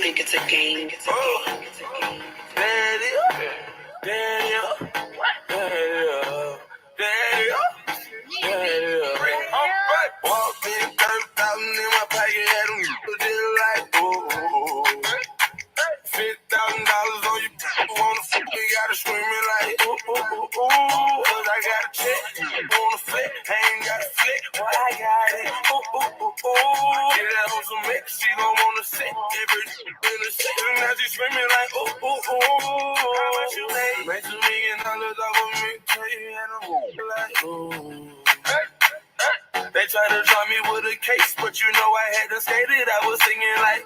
think it's a game. Walked in 30,000 in my pocket, had them just like, $50,000 on you, wanna fuck me, gotta screaming like, cause I got a check, wanna flip, I ain't got a flip, but I got it, get that on some mix, she gon' wanna sit, every in the set, and now she screaming like, how much you made? Made $2 million off of me, and I'm like, They tried to draw me with a case, but you know I had to skate it. I was singing like,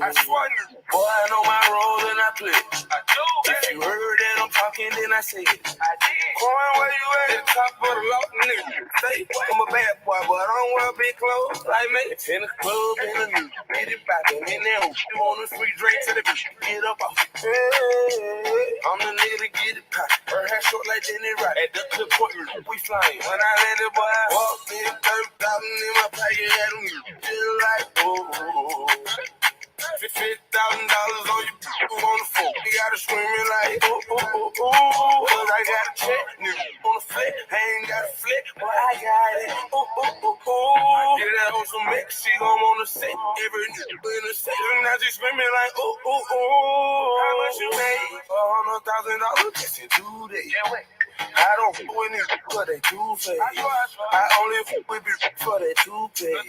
I swear, boy, I know my role and I play. I do. If you heard that I'm talking, then I say it. I did. Coin, where you at? The top of the loft, nigga. Say, I'm a bad boy, but I don't wear big clothes. Like me, in the club, in the new, get it back in there. You want a sweet drink to the bitch, get up off. I'm the nigga to get it packed. Her hair short like Jenny Rock. At the point, we flying. When I landed, boy, I walked in 30,000 in my pocket, had them just like, $50,000 on you, on the phone. You gotta screaming like, cause I got a check, nigga, on the flip, I ain't got a flip, but I got it, get that on some mix, she gon' wanna sit, every nigga in the set, and now she screaming like, how much you made? $100,000, that's in 2 days. I don't fuck with niggas for that two-face. I only fuck with bitches for that two-face.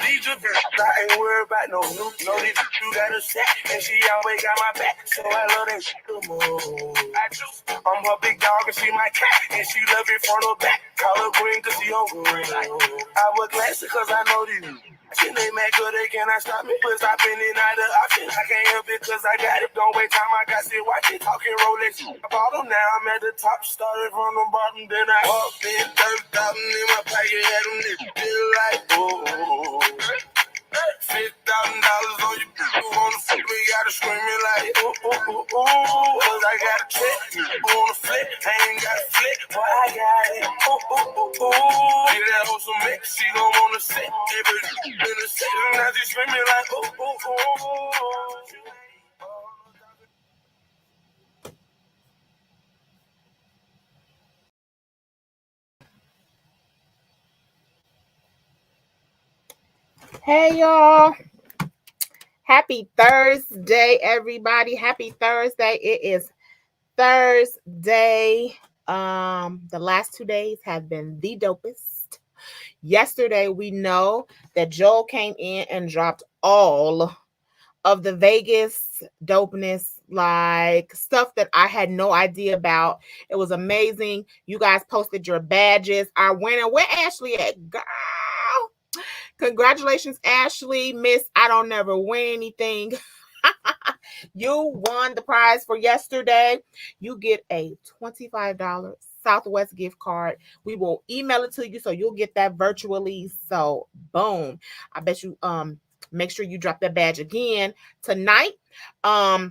These are bitches, I ain't worried about no new. No, these you got a set, and she always got my back, so I love that shit the most. I'm her big dog, and she my cat, and she love it from the back. Call her green, cause she on green. I wear glasses, cause I know these. She ain't mad good, they cannot stop me. But stopping it not the option. I can't help it cause I got it. Don't wait time, I got to watch it. Talking Rolex. I bought them now, I'm at the top. Started from the bottom, then I walked in 30,000 in my pocket. Had them niggas feel like, $50,000 on you, wanna fuck me, gotta screaming like, cause I got a check, wanna flip, I ain't got a flip, but I got it, get that on some mix, she gon' wanna sit, every in the set, and now she screaming like, Hey y'all, happy Thursday everybody. Happy Thursday. It is Thursday. The last 2 days have been the dopest. Yesterday we know that Joel came in and dropped all of the Vegas dopeness, like stuff that I had no idea about. It was amazing. You guys posted your badges. I went and where Ashley at? Girl. Congratulations, Ashley. Miss, I don't never win anything. You won the prize for yesterday. You get a $25 Southwest gift card. We will email it to you so you'll get that virtually. So boom. I bet you make sure you drop that badge again tonight. Y'all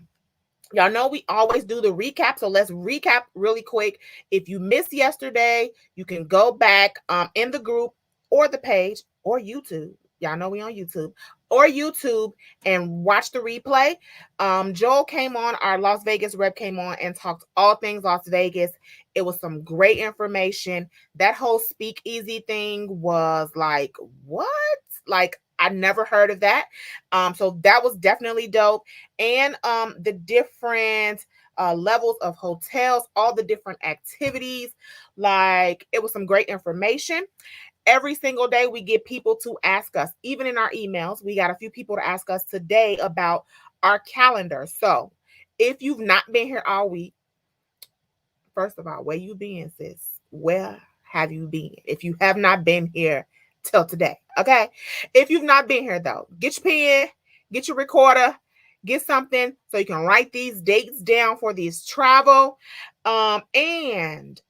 know we always do the recap, so let's recap really quick. If you missed yesterday, you can go back in the group or the page or YouTube. Y'all know we on YouTube or YouTube and watch the replay. Joel came on, our Las Vegas rep came on and talked all things Las Vegas. It was some great information. That whole speakeasy thing was like, what? Like, I never heard of that. So that was definitely dope. And the different levels of hotels, all the different activities, like it was some great information. Every single day we get people to ask us, even in our emails, we got a few people to ask us today about our calendar. So if you've not been here all week, first of all, where you been, sis? Where have you been? If you have not been here till today, okay? If you've not been here though, get your pen, get your recorder, get something so you can write these dates down for these travel. And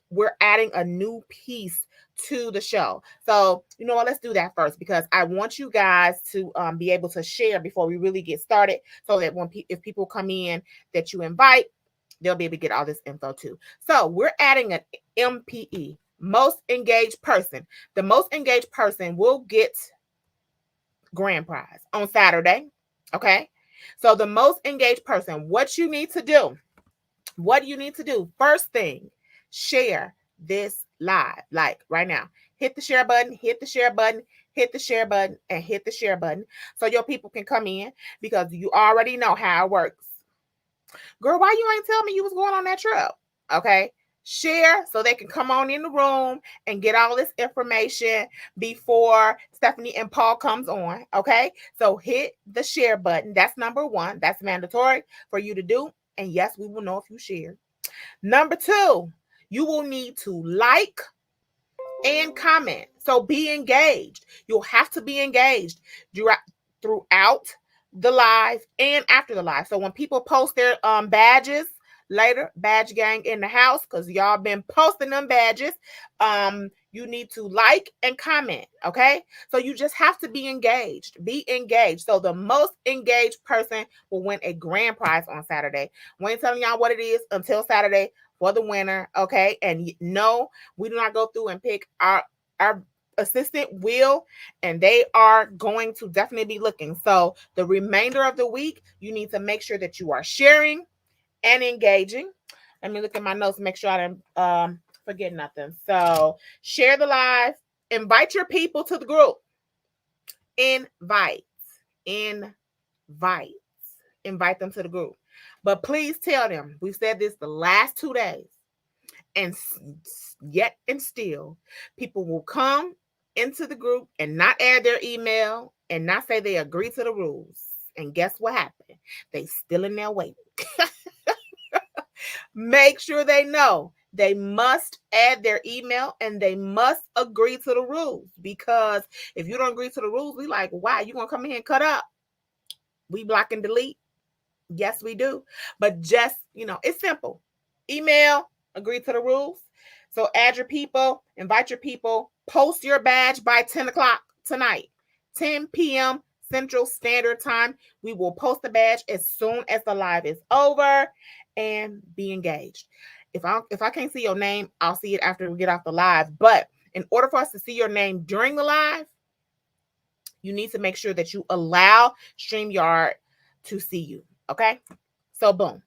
we're adding a new piece to the show. So, you know what, let's do that first because I want you guys to be able to share before we really get started so that when if people come in that you invite, they'll be able to get all this info too. So we're adding an MPE, most engaged person. The most engaged person will get grand prize on Saturday. Okay. So the most engaged person, what you need to do, what do you need to do? First thing, share this live. Like right now, hit the share button, hit the share button, hit the share button, and hit the share button so your people can come in because you already know how it works. Girl, why you ain't tell me you was going on that trip? Okay. Share so they can come on in the room and get all this information before Stephanie and Paul comes on. Okay. So hit the share button. That's number one. That's mandatory for you to do. And yes, we will know if you share. Number two, you will need to like and comment. So be engaged. You'll have to be engaged throughout the live and after the live. So when people post their badges later, badge gang in the house, because y'all been posting them badges, you need to like and comment. Okay. So you just have to be engaged. Be engaged. So the most engaged person will win a grand prize on Saturday. We ain't telling y'all what it is until Saturday for the winner. Okay. And no, we do not go through and pick our assistant will, and they are going to definitely be looking. So the remainder of the week, you need to make sure that you are sharing and engaging. Let me look at my notes, make sure I didn't forget nothing. So share the live, invite your people to the group. Invite, invite, invite them to the group. But please tell them, we've said this the last 2 days, and yet and still, people will come into the group and not add their email and not say they agree to the rules. And guess what happened? They still in their waiting. Make sure they know they must add their email and they must agree to the rules, because if you don't agree to the rules, we like, why you gonna come in and cut up? We block and delete. Yes, we do. But just, it's simple. Email, agree to the rules. So add your people, invite your people, post your badge by 10 o'clock tonight, 10 p.m. Central Standard Time. We will post the badge as soon as the live is over, and be engaged. If I can't see your name, I'll see it after we get off the live. But in order for us to see your name during the live, you need to make sure that you allow StreamYard to see you. Okay. So boom.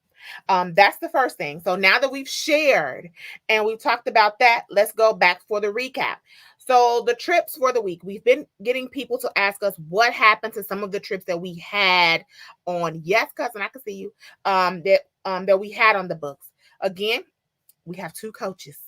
That's the first thing. So now that we've shared and we've talked about that, let's go back for the recap. So the trips for the week, we've been getting people to ask us what happened to some of the trips that we had on. Yes, cousin, I can see you. That we had on the books. Again, we have 2 coaches,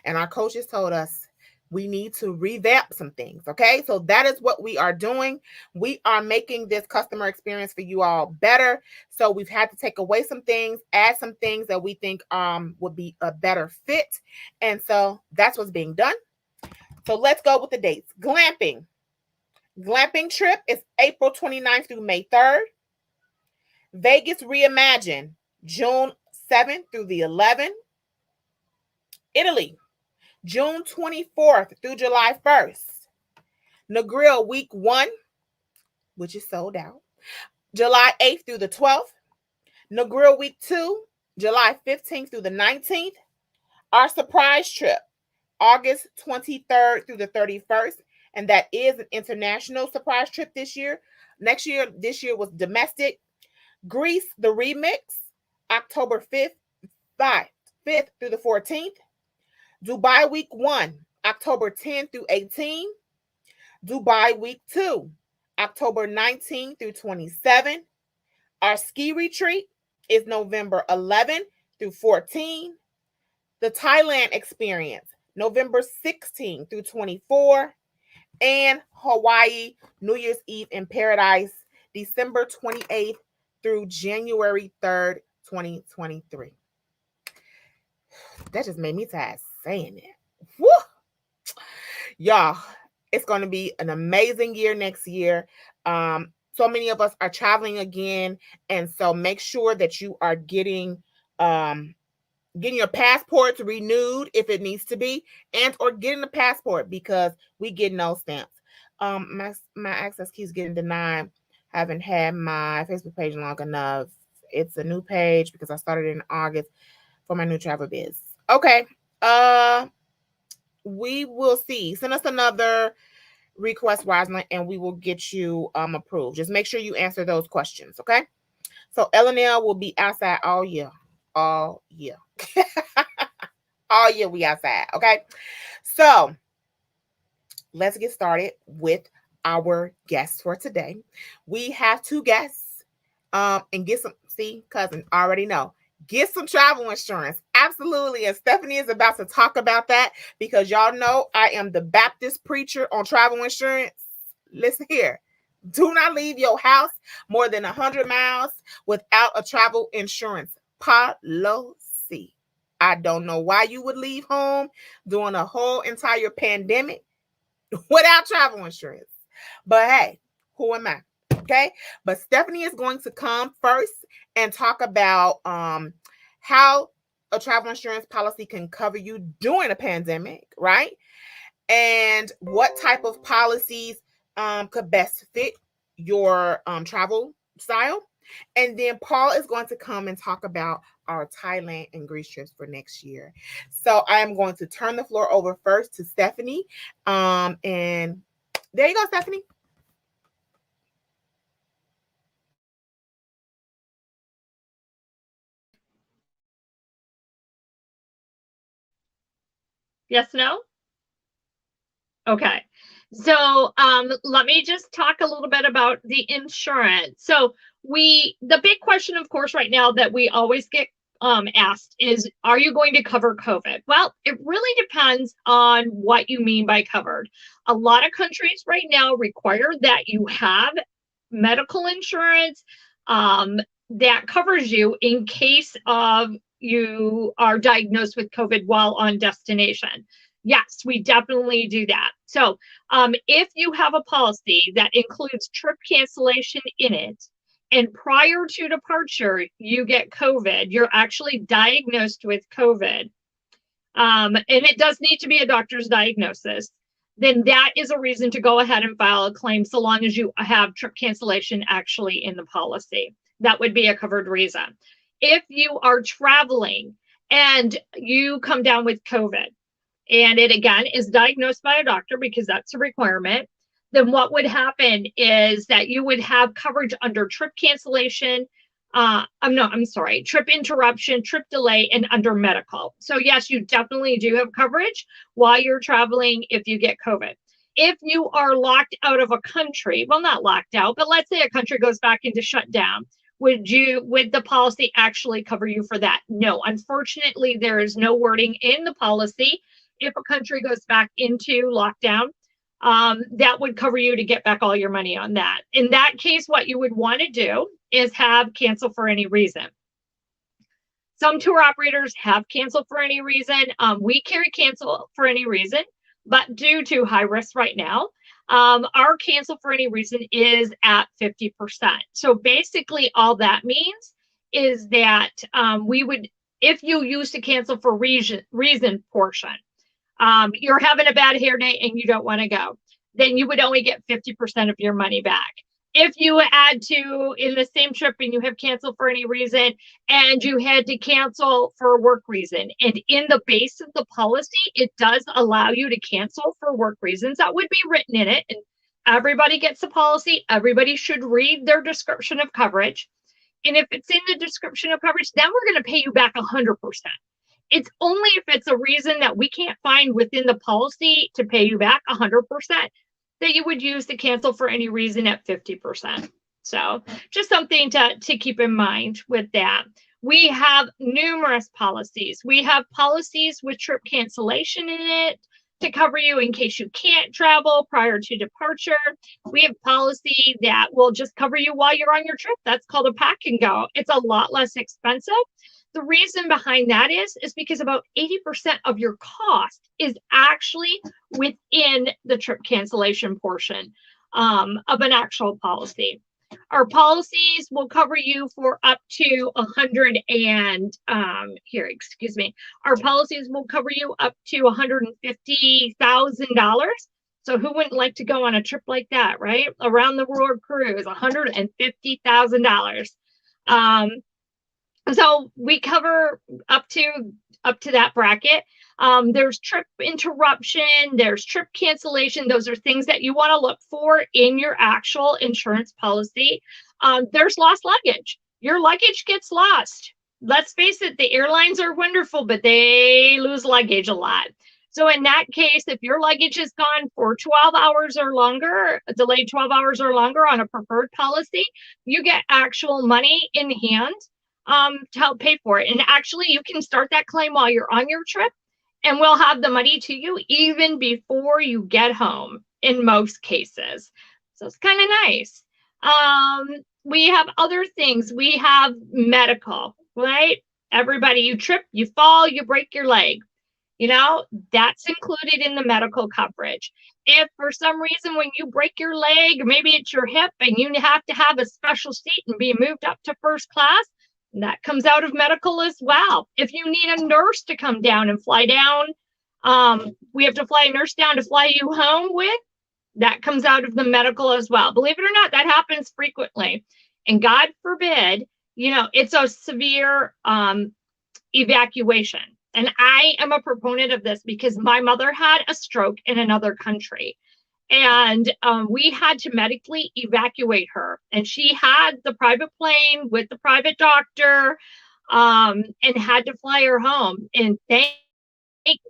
and our coaches told us we need to revamp some things. Okay. So that is what we are doing. We are making this customer experience for you all better. So we've had to take away some things, add some things that we think would be a better fit. And so that's what's being done. So let's go with the dates. Glamping. Glamping trip is April 29th through May 3rd. Vegas Reimagine, June 7th through the 11th. Italy, June 24th through July 1st. Negril Week 1, which is sold out, July 8th through the 12th. Negril Week 2, July 15th through the 19th. Our surprise trip, August 23rd through the 31st. And that is an international surprise trip this year. This year was domestic. Greece, the remix, October 5th through the 14th. Dubai Week 1, October 10th through 18th. Dubai Week 2, October 19th through 27th. Our ski retreat is November 11th through 14th. The Thailand experience, November 16th through 24th. And Hawaii New Year's Eve in Paradise, December 28th through January 3rd, 2023. That just made me tired saying it. Woo! Y'all, it's going to be an amazing year next year. So many of us are traveling again, and so make sure that you are getting your passports renewed if it needs to be, and or getting the passport, because we get no stamps. My access keeps getting denied. I haven't had my Facebook page long enough. It's a new page because I started in August for my new travel biz. Okay. We will see. Send us another request wisely, and we will get you approved. Just make sure you answer those questions, okay? So L&L will be outside all year. All year. All year we outside, okay? So let's get started with our guests for today. We have two guests. And get some, see, cousin, already know. Get some travel insurance. Absolutely. And Stephanie is about to talk about that because y'all know I am the Baptist preacher on travel insurance. Listen here. Do not leave your house more than 100 miles without a travel insurance policy. I don't know why you would leave home during a whole entire pandemic without travel insurance. But hey, who am I? Okay. But Stephanie is going to come first and talk about how a travel insurance policy can cover you during a pandemic, right? And what type of policies could best fit your travel style. And then Paul is going to come and talk about our Thailand and Greece trips for next year. So I am going to turn the floor over first to Stephanie. And there you go, Stephanie. Yes, no? Okay. So let me just talk a little bit about the insurance. So the big question, of course, right now that we always get asked is, are you going to cover COVID? Well, it really depends on what you mean by covered. A lot of countries right now require that you have medical insurance that covers you in case of you are diagnosed with COVID while on destination. Yes, we definitely do that. So if you have a policy that includes trip cancellation in it, and prior to departure, you get COVID, you're actually diagnosed with COVID, and it does need to be a doctor's diagnosis, then that is a reason to go ahead and file a claim so long as you have trip cancellation actually in the policy. That would be a covered reason. If you are traveling and you come down with COVID, and it again is diagnosed by a doctor because that's a requirement, then what would happen is that you would have coverage under trip cancellation, trip interruption, trip delay, and under medical. So yes, you definitely do have coverage while you're traveling if you get COVID. If you are locked out of a country, well, not locked out, but let's say a country goes back into shutdown, would the policy actually cover you for that? No, unfortunately, there is no wording in the policy. If a country goes back into lockdown, that would cover you to get back all your money on that. In that case, what you would want to do is have cancel for any reason. Some tour operators have cancel for any reason. We carry cancel for any reason, but due to high risk right now, our cancel for any reason is at 50%. So basically all that means is that we would, if you use the cancel for reason portion, you're having a bad hair day and you don't want to go, then you would only get 50% of your money back. If you had to, in the same trip, and you have canceled for any reason, and you had to cancel for a work reason, and in the base of the policy, it does allow you to cancel for work reasons, that would be written in it. And everybody gets a policy. Everybody should read their description of coverage. And if it's in the description of coverage, then we're going to pay you back 100%. It's only if it's a reason that we can't find within the policy to pay you back 100% that you would use the cancel for any reason at 50%. So just something to keep in mind with that. We have numerous policies. We have policies with trip cancellation in it to cover you in case you can't travel prior to departure. We have policy that will just cover you while you're on your trip. That's called a pack and go. It's a lot less expensive. The reason behind that is because about 80% of your cost is actually within the trip cancellation portion of an actual policy. Our policies will cover you for up to our policies will cover you up to $150,000. So who wouldn't like to go on a trip like that, right? Around the world cruise, $150,000. So we cover up to that bracket. There's trip interruption, there's trip cancellation. Those are things that you want to look for in your actual insurance policy. There's lost luggage. Your luggage gets lost. Let's face it, the airlines are wonderful, but they lose luggage a lot. So in that case, if your luggage is gone for 12 hours or longer, delayed 12 hours or longer on a preferred policy, you get actual money in hand to help pay for it. And actually, you can start that claim while you're on your trip, and we'll have the money to you even before you get home in most cases. So it's kind of nice. We have other things. We have medical, right? Everybody, you trip, you fall, you break your leg. That's included in the medical coverage. If for some reason when you break your leg, maybe it's your hip and you have to have a special seat and be moved up to first class, that comes out of medical as well. If you need a nurse to come down and fly down, we have to fly a nurse down to fly you home with, that comes out of the medical as well. Believe it or not, that happens frequently. And God forbid, it's a severe evacuation. And I am a proponent of this because my mother had a stroke in another country, and we had to medically evacuate her. And she had the private plane with the private doctor and had to fly her home. And thank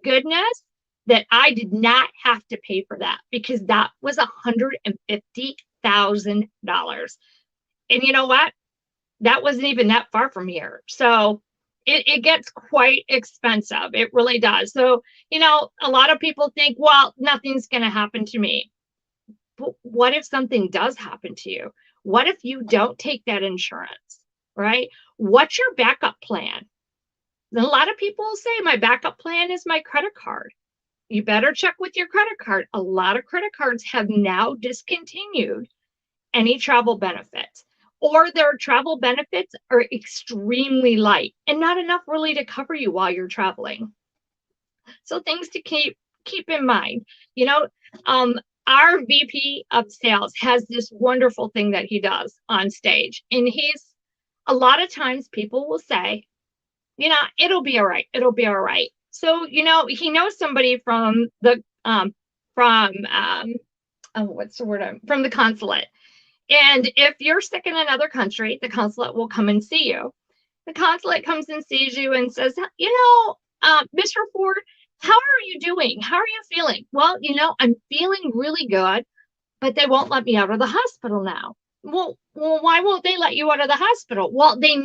goodness that I did not have to pay for that, because that was $150,000. And you know what? That wasn't even that far from here. So it gets quite expensive. It really does. So, a lot of people think, well, nothing's going to happen to me. But what if something does happen to you? What if you don't take that insurance, right? What's your backup plan? And a lot of people say my backup plan is my credit card. You better check with your credit card. A lot of credit cards have now discontinued any travel benefits, or their travel benefits are extremely light and not enough really to cover you while you're traveling. So things to keep in mind. Our VP of sales has this wonderful thing that he does on stage. And a lot of times people will say, it'll be all right. It'll be all right. So, he knows somebody from the, from the consulate. And if you're sick in another country, the consulate will come and see you. The consulate comes and sees you and says, Mr. Ford, how are you doing? How are you feeling? Well, I'm feeling really good, but they won't let me out of the hospital now. Well, why won't they let you out of the hospital? Well, they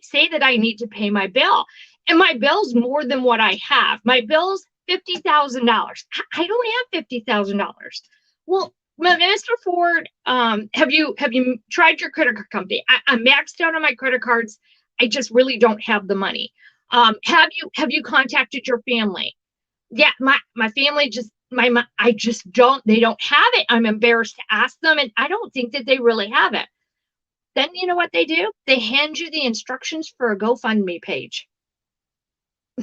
say that I need to pay my bill, and my bill's more than what I have. My bill's $50,000. I don't have $50,000. Well, Mr. Ford, have you tried your credit card company? I'm maxed out on my credit cards. I just really don't have the money. Have you contacted your family? Yeah, my family they don't have it. I'm embarrassed to ask them, and I don't think that they really have it. Then you know what they do? They hand you the instructions for a GoFundMe page.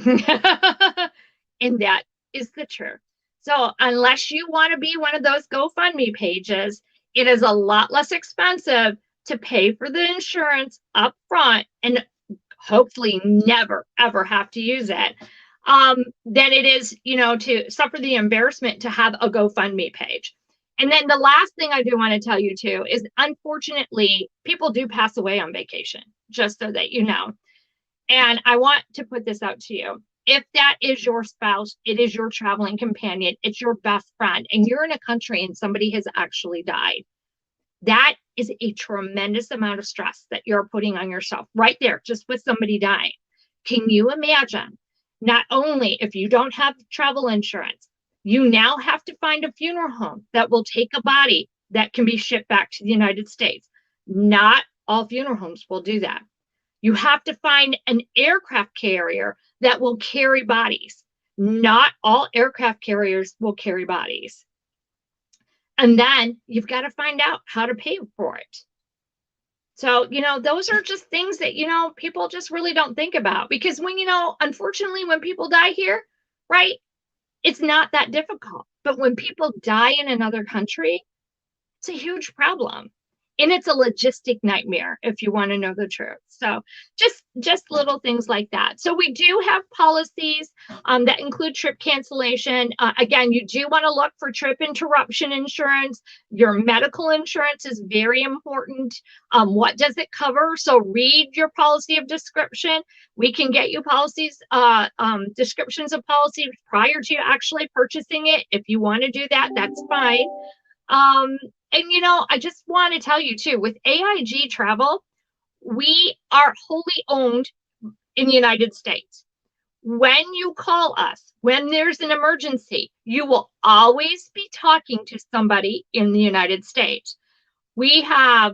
And that is the truth. So unless you want to be one of those GoFundMe pages, it is a lot less expensive to pay for the insurance up front and hopefully never, ever have to use it than it is, to suffer the embarrassment to have a GoFundMe page. And then the last thing I do want to tell you too is, unfortunately, people do pass away on vacation, just so that you know. And I want to put this out to you. If that is your spouse, it is your traveling companion, it's your best friend, and you're in a country and somebody has actually died, that is a tremendous amount of stress that you're putting on yourself right there, just with somebody dying. Can you imagine? Not only if you don't have travel insurance, you now have to find a funeral home that will take a body that can be shipped back to the United States. Not all funeral homes will do that. You have to find an aircraft carrier that will carry bodies. Not all aircraft carriers will carry bodies. And then you've got to find out how to pay for it. So, those are just things that, people just really don't think about, because when, unfortunately, when people die here, right, it's not that difficult. But when people die in another country, it's a huge problem. And it's a logistic nightmare, if you want to know the truth. So just little things like that. So we do have policies that include trip cancellation. Again, you do want to look for trip interruption insurance. Your medical insurance is very important. What does it cover? So read your policy of description. We can get you policies, descriptions of policies prior to actually purchasing it. If you want to do that, that's fine. And I just want to tell you too, with AIG Travel, we are wholly owned in the United States. When you call us, when there's an emergency, you will always be talking to somebody in the United States. We are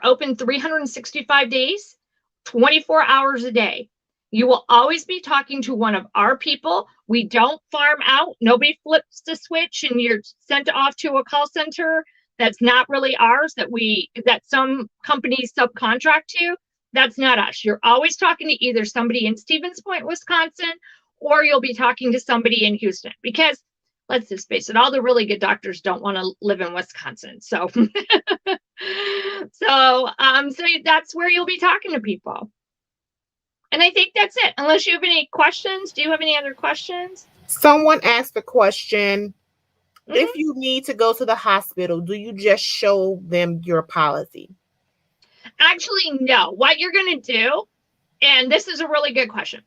open 365 days, 24 hours a day. You will always be talking to one of our people. We don't farm out. Nobody flips the switch and you're sent off to a call center that's not really ours, that some companies subcontract to. That's not us. You're always talking to either somebody in Stevens Point, Wisconsin, or you'll be talking to somebody in Houston, because let's just face it, all the really good doctors don't want to live in Wisconsin. So, so that's where you'll be talking to people. And I think that's it. Unless you have any questions. Do you have any other questions? Someone asked a question. If you need to go to the hospital, do you just show them your policy? Actually, no. What you're going to do, and this is a really good question.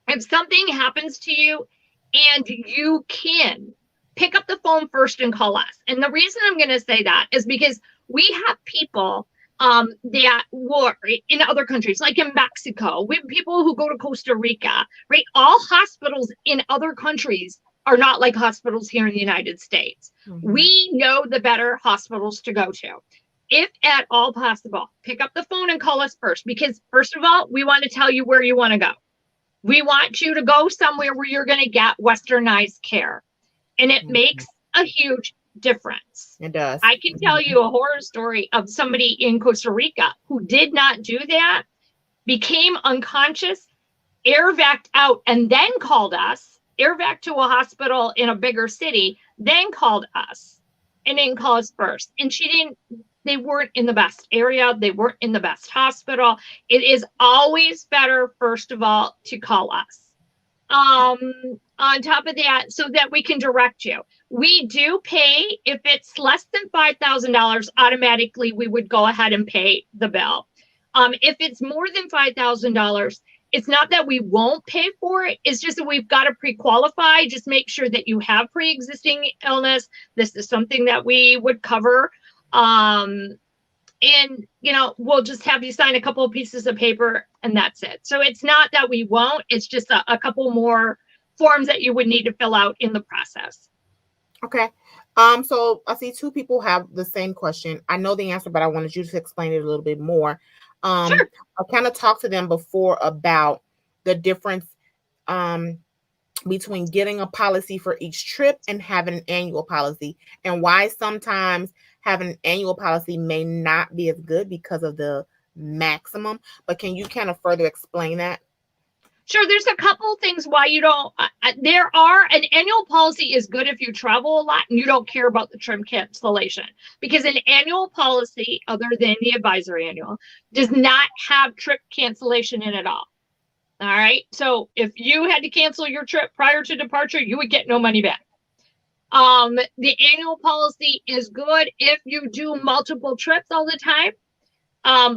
If something happens to you and you can pick up the phone first and call us. And the reason I'm going to say that is because we have people that were in other countries, like in Mexico. We have people who go to Costa Rica, right? All hospitals in other countries are not like hospitals here in the United States. Mm-hmm. We know the better hospitals to go to. If at all possible, pick up the phone and call us first, because first of all, we want to tell you where you want to go. We want you to go somewhere where you're going to get westernized care. And it makes a huge difference. It does. I can tell you a horror story of somebody in Costa Rica who did not do that, became unconscious, air vac'd out, and then called us, air vac'd to a hospital in a bigger city, then called us and didn't call us first. And they weren't in the best area. They weren't in the best hospital. It is always better, first of all, to call us. On top of that, so that we can direct you. We do pay, if it's less than $5,000, automatically we would go ahead and pay the bill. If it's more than $5,000, it's not that we won't pay for it. It's just that we've got to pre-qualify. Just make sure that you have pre-existing illness. This is something that we would cover. And, we'll just have you sign a couple of pieces of paper and that's it. So it's not that we won't, it's just a couple more forms that you would need to fill out in the process. Okay. So I see two people have the same question. I know the answer, but I wanted you to explain it a little bit more. Sure. I kind of talked to them before about the difference between getting a policy for each trip and having an annual policy, and why sometimes having an annual policy may not be as good because of the maximum. But can you kind of further explain that? Sure. There's a couple things why you don't. An annual policy is good if you travel a lot and you don't care about the trip cancellation, because an annual policy, other than the advisory annual, does not have trip cancellation in it all. All right. So if you had to cancel your trip prior to departure, you would get no money back. The annual policy is good if you do multiple trips all the time.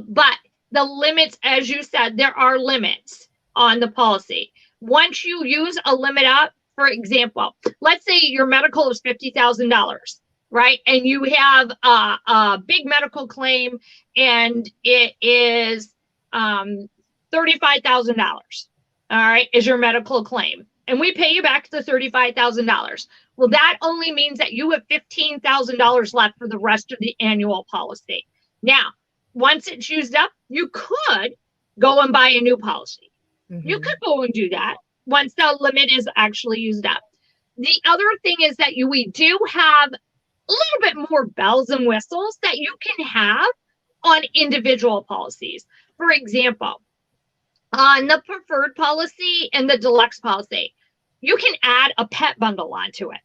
But the limits, as you said, there are limits on the policy. Once you use a limit up, for example, let's say your medical is $50,000, right? And you have a big medical claim and it is $35,000, all right, is your medical claim. And we pay you back the $35,000. Well, that only means that you have $15,000 left for the rest of the annual policy. Now, once it's used up, you could go and buy a new policy. Mm-hmm. You could go and do that once the limit is actually used up. The other thing is that we do have a little bit more bells and whistles that you can have on individual policies. For example, on the preferred policy and the deluxe policy, you can add a pet bundle onto it.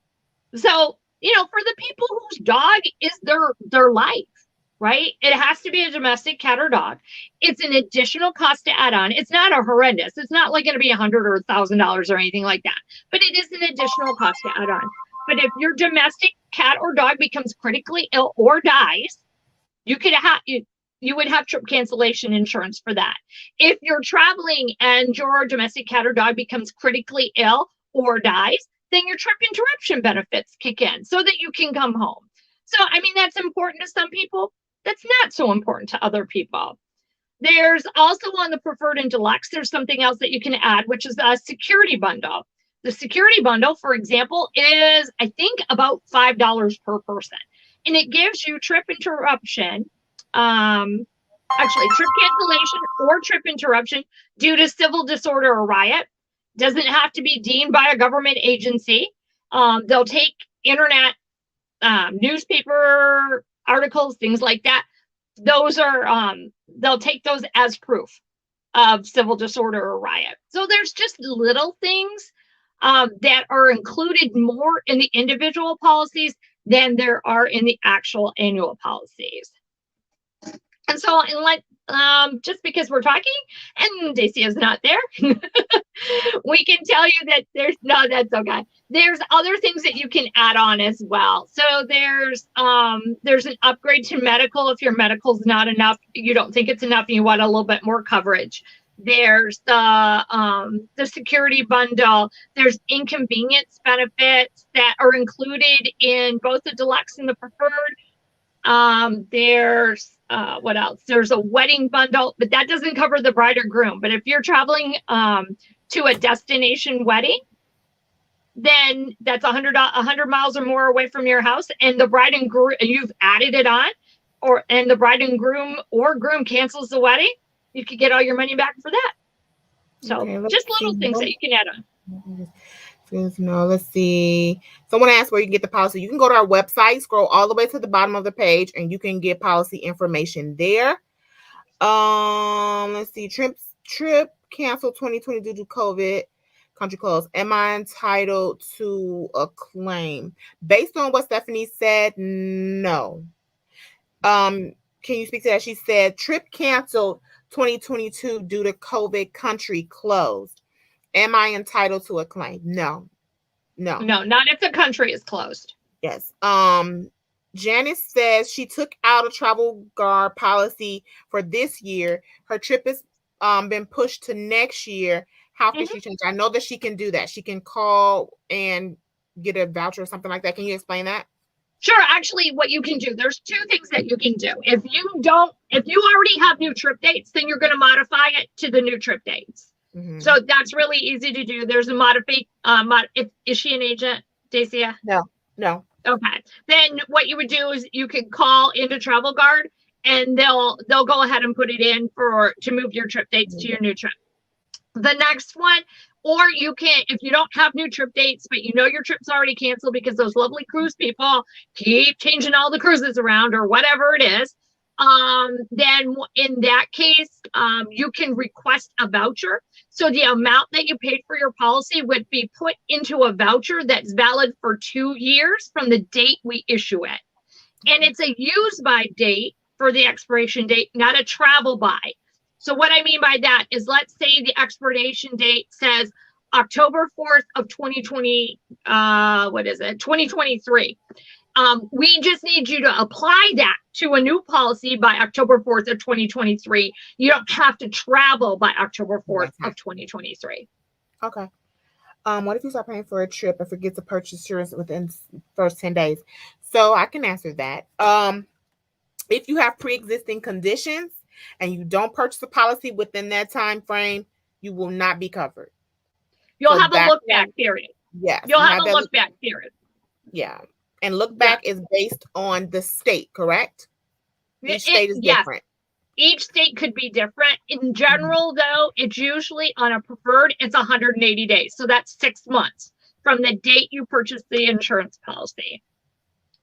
So, for the people whose dog is their life, right? It has to be a domestic cat or dog. It's an additional cost to add on. It's not a horrendous. It's not like going to be $100 or $1,000 or anything like that, but it is an additional cost to add on. But if your domestic cat or dog becomes critically ill or dies, you would have trip cancellation insurance for that. If you're traveling and your domestic cat or dog becomes critically ill or dies, then your trip interruption benefits kick in so that you can come home. So, I mean, that's important to some people. That's not so important to other people. There's also on the preferred and deluxe, there's something else that you can add, which is a security bundle. The security bundle, for example, is, I think, about $5 per person. And it gives you trip interruption, trip cancellation or trip interruption due to civil disorder or riot. Doesn't have to be deemed by a government agency. They'll take internet, newspaper articles, things like that. Those are, they'll take those as proof of civil disorder or riot. So there's just little things that are included more in the individual policies than there are in the actual annual policies. And so, just because we're talking and Daisy is not there, we can tell you that that's okay. There's other things that you can add on as well. So there's an upgrade to medical if your medical's not enough, you don't think it's enough, and you want a little bit more coverage. There's the security bundle. There's inconvenience benefits that are included in both the deluxe and the preferred. There's what else? There's a wedding bundle, but that doesn't cover the bride or groom. But if you're traveling to a destination wedding, then that's 100 miles or more away from your house, and the bride and groom, you've added it on, and the bride and groom cancels the wedding, you could get all your money back for that. So okay, just little things that you can add on. No, let's see. Someone asked where you can get the policy. You can go to our website, scroll all the way to the bottom of the page, and you can get policy information there. Let's see. Trip canceled 2020 due to COVID. Country closed. Am I entitled to a claim? Based on what Stephanie said, no. Can you speak to that? She said trip canceled 2022 due to COVID, country closed. Am I entitled to a claim? No, not if the country is closed. Yes. Janice says she took out a travel guard policy for this year. Her trip has been pushed to next year. How can she change? I know that she can do that. She can call and get a voucher or something like that. Can you explain that? Sure. Actually, what you can do, there's two things that you can do. If you already have new trip dates, then you're going to modify it to the new trip dates. Mm-hmm. So that's really easy to do. There's a is she an agent, Dacia? No. Okay. Then what you would do is you can call into Travel Guard, and they'll go ahead and put it in to move your trip dates to your new trip. The next one, or you can, if you don't have new trip dates, but you know your trip's already canceled because those lovely cruise people keep changing all the cruises around or whatever it is, then in that case, you can request a voucher. So the amount that you paid for your policy would be put into a voucher that's valid for 2 years from the date we issue it. And it's a use by date for the expiration date, not a travel by. So what I mean by that is, let's say the expiration date says October 4th of 2020, 2023. We just need you to apply that to a new policy by October 4th of 2023. You don't have to travel by October 4th of 2023. Okay. What if you start paying for a trip and forget to purchase insurance within the first 10 days? So I can answer that. If you have pre-existing conditions and you don't purchase a policy within that time frame, you will not be covered. You'll have a look back period. Yes. You'll have a look back period. Yeah. And look back is based on the state, correct? Each state is different. Each state could be different. In general, though, it's usually on a preferred, it's 180 days. So that's 6 months from the date you purchased the insurance policy.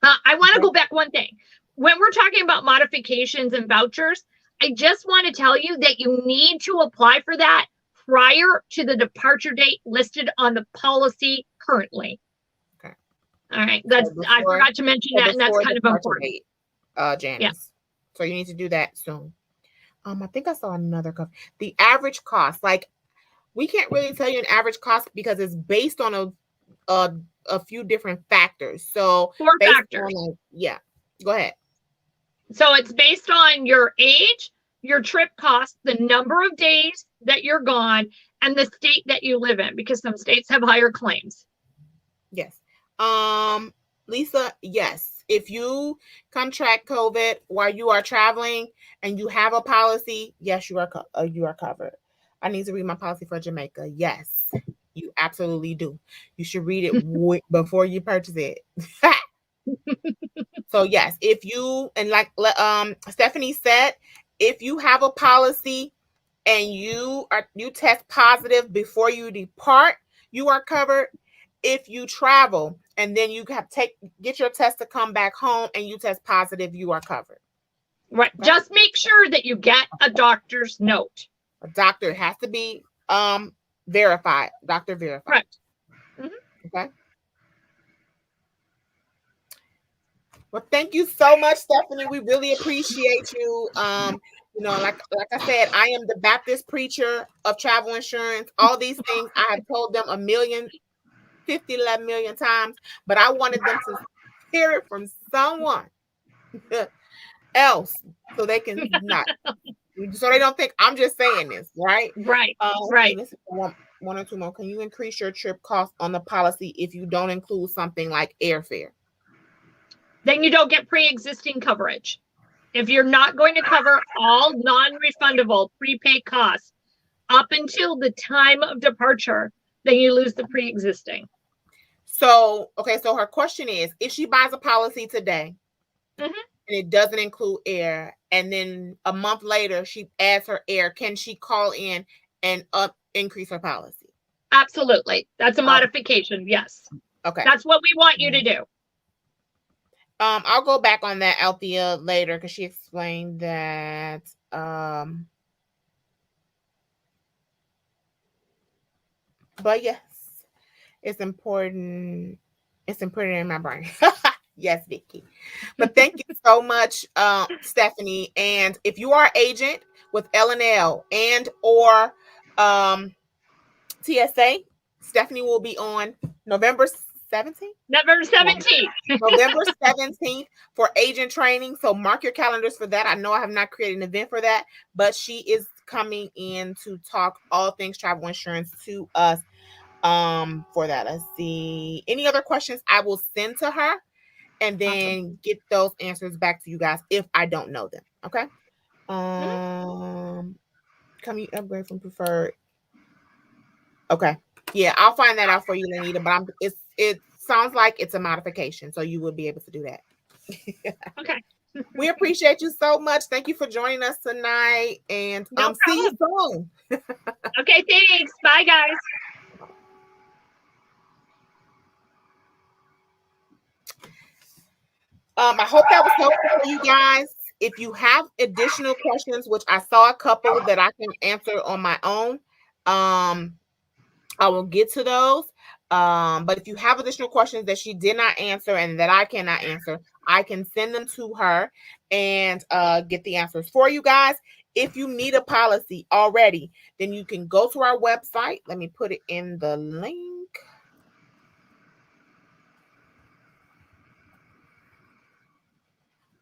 I want to go back one thing. When we're talking about modifications and vouchers, I just want to tell you that you need to apply for that prior to the departure date listed on the policy currently. All right. I forgot to mention that, and that's kind of important. Janice. So you need to do that soon. I think I saw another cover. The average cost, like we can't really tell you an average cost because it's based on a few different factors. So 4 based factors. on yeah, go ahead. So it's based on your age, your trip cost, the number of days that you're gone, and the state that you live in, because some states have higher claims. Yes. Lisa, yes. If you contract COVID while you are traveling and you have a policy, yes, you are covered. I need to read my policy for Jamaica. Yes, you absolutely do. You should read it before you purchase it. So yes, if you and like Stephanie said, if you have a policy and you test positive before you depart, you are covered. If you travel and then you get your test to come back home and you test positive, you are covered. Right. Okay? Just make sure that you get a doctor's note. A doctor has to be verified. Doctor verified. Right. Mm-hmm. Okay. Well, thank you so much, Stephanie. We really appreciate you. You know, like I said, I am the Baptist preacher of travel insurance. All these things I have told them 11 million times, but I wanted them to hear it from someone else so they can not, so they don't think I'm just saying this, right? Right. Right. This is one or two more. Can you increase your trip cost on the policy if you don't include something like airfare? Then you don't get pre-existing coverage. If you're not going to cover all non-refundable prepaid costs up until the time of departure, then you lose the pre-existing. So, okay, so her question is, if she buys a policy today and it doesn't include air, and then a month later she adds her air, can she call in and increase her policy? Absolutely. That's a modification. Yes. Okay. That's what we want you to do. I'll go back on that, Althea, later because she explained that. But yes, it's important. It's important in my brain. Yes, Vicky. But thank you so much, Stephanie. And if you are an agent with L&L and or TSA, Stephanie will be on November 17th? November 17th. November 17th for agent training. So mark your calendars for that. I know I have not created an event for that, but she is coming in to talk all things travel insurance to us for that. Let's see. Any other questions I will send to her and then get those answers back to you guys if I don't know them. Okay. Can you upgrade from preferred? Okay. Yeah, I'll find that out for you, Lenita, but it sounds like it's a modification, so you will be able to do that. Okay. We appreciate you so much. Thank you for joining us tonight, and see you soon. Okay, thanks. Bye, guys. I hope that was helpful for you guys. If you have additional questions, which I saw a couple that I can answer on my own, I will get to those. But if you have additional questions that she did not answer and that I cannot answer, I can send them to her and get the answers for you guys. If you need a policy already, then you can go to our website. Let me put it in the link.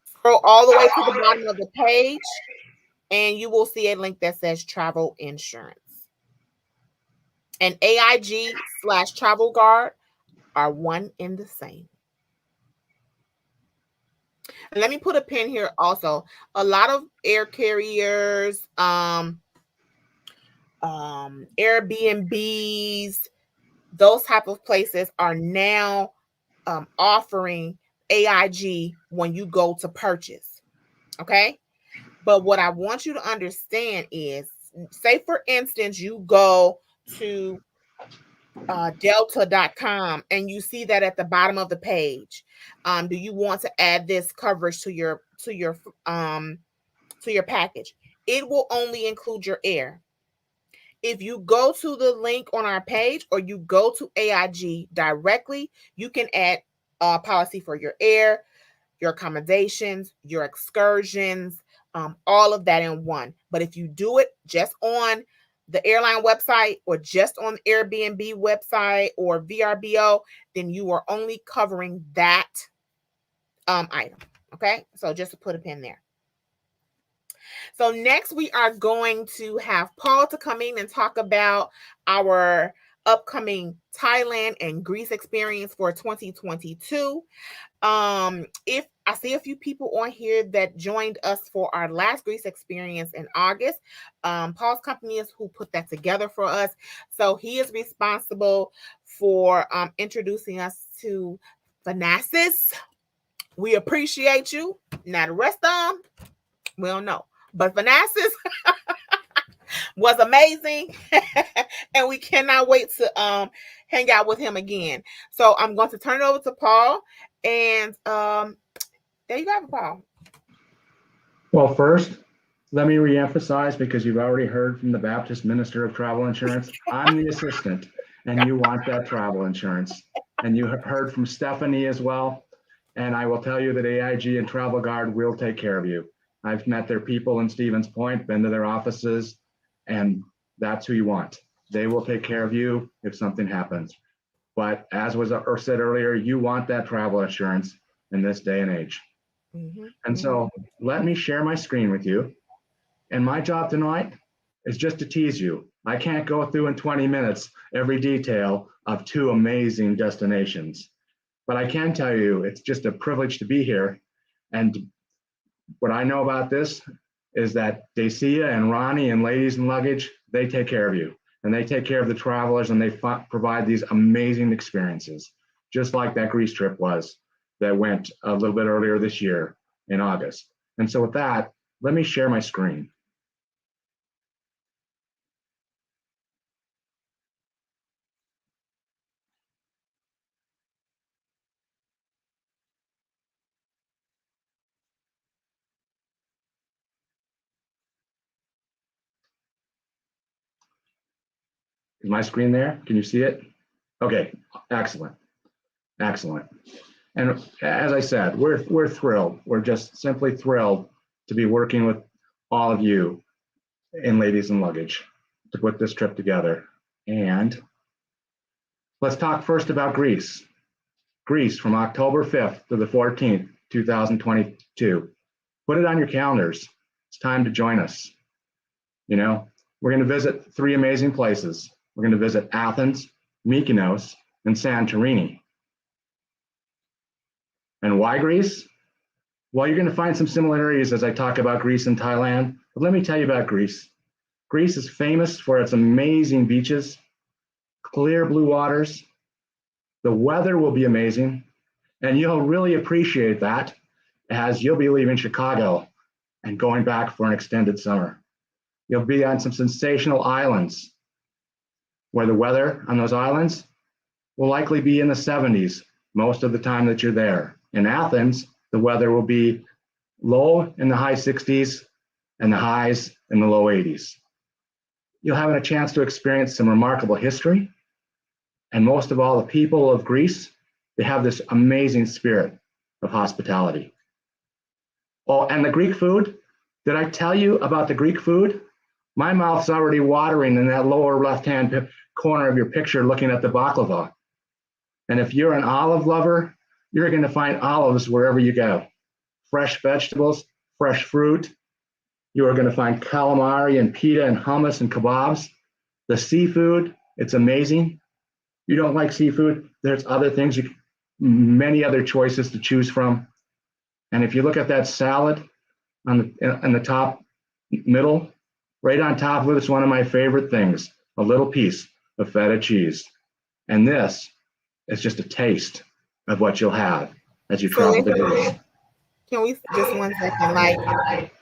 Scroll all the way to the bottom of the page, and you will see a link that says travel insurance. And AIG/Travel Guard are one and the same. And let me put a pin here also. A lot of air carriers, Airbnbs, those type of places are now offering AIG when you go to purchase. Okay. But what I want you to understand is, say for instance, you go to delta.com and you see that at the bottom of the page. Do you want to add this coverage to your package? It will only include your air. If you go to the link on our page or you go to AIG directly, you can add a policy for your air, your accommodations, your excursions, all of that in one. But if you do it just on the airline website or just on the Airbnb website or VRBO, then you are only covering that item. Okay, so just to put a pin there. So next we are going to have Paul to come in and talk about our upcoming Thailand and Greece experience for 2022. If I see a few people on here that joined us for our last Greece experience in August, Paul's company is who put that together for us. So he is responsible for introducing us to Thanasis. We appreciate you. Now the rest of them, we don't know. But Thanasis was amazing. And we cannot wait to hang out with him again. So I'm going to turn it over to Paul. And there you go, Paul. Well, first, let me reemphasize, because you've already heard from the Baptist Minister of Travel Insurance, I'm the assistant, and you want that travel insurance. And you have heard from Stephanie as well. And I will tell you that AIG and Travel Guard will take care of you. I've met their people in Stevens Point, been to their offices, and that's who you want. They will take care of you if something happens. But as was said earlier, you want that travel insurance in this day and age. Mm-hmm. And so let me share my screen with you. And my job tonight is just to tease you. I can't go through in 20 minutes every detail of 2 amazing destinations. But I can tell you it's just a privilege to be here. And what I know about this is that Dacia and Ronnie and Ladies and Luggage, they take care of you. And they take care of the travelers, and they provide these amazing experiences, just like that Greece trip was that went a little bit earlier this year in August. And so with that, let me share my screen. Is my screen there? Can you see it? Okay, excellent, excellent. And as I said, we're thrilled. We're just simply thrilled to be working with all of you in Ladies and Luggage to put this trip together. And let's talk first about Greece. Greece from October 5th to the 14th, 2022. Put it on your calendars. It's time to join us. You know, we're going to visit 3 amazing places. We're going to visit Athens, Mykonos, and Santorini. And why Greece? Well, you're going to find some similarities as I talk about Greece and Thailand. But let me tell you about Greece. Greece is famous for its amazing beaches, clear blue waters. The weather will be amazing, and you'll really appreciate that as you'll be leaving Chicago and going back for an extended summer. You'll be on some sensational islands where the weather on those islands will likely be in the 70s most of the time that you're there. In Athens, the weather will be low in the high 60s and the highs in the low 80s. You'll have a chance to experience some remarkable history. And most of all, the people of Greece, they have this amazing spirit of hospitality. Oh, and the Greek food, did I tell you about the Greek food? My mouth's already watering in that lower left-hand corner of your picture looking at the baklava. And if you're an olive lover, you're going to find olives wherever you go. Fresh vegetables, fresh fruit. You are going to find calamari and pita and hummus and kebabs. The seafood, it's amazing. You don't like seafood, there's other things, many other choices to choose from. And if you look at that salad on the top middle, right on top of it is one of my favorite things, a little piece of feta cheese. And this is just a taste of what you'll have as you travel to Greece. Can we just 1 second? Like,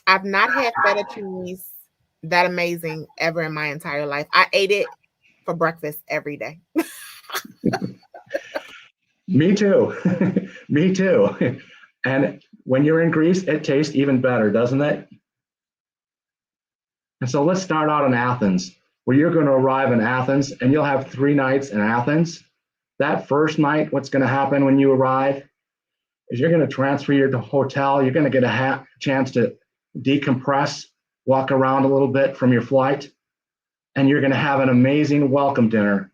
I've not had feta cheese that amazing ever in my entire life. I ate it for breakfast every day. Me too. Me too. And when you're in Greece, it tastes even better, doesn't it? And so let's start out in Athens, where you're going to arrive in Athens and you'll have 3 nights in Athens. That first night, what's going to happen when you arrive? is you're going to transfer your hotel. You're going to get a chance to decompress, walk around a little bit from your flight, and you're going to have an amazing welcome dinner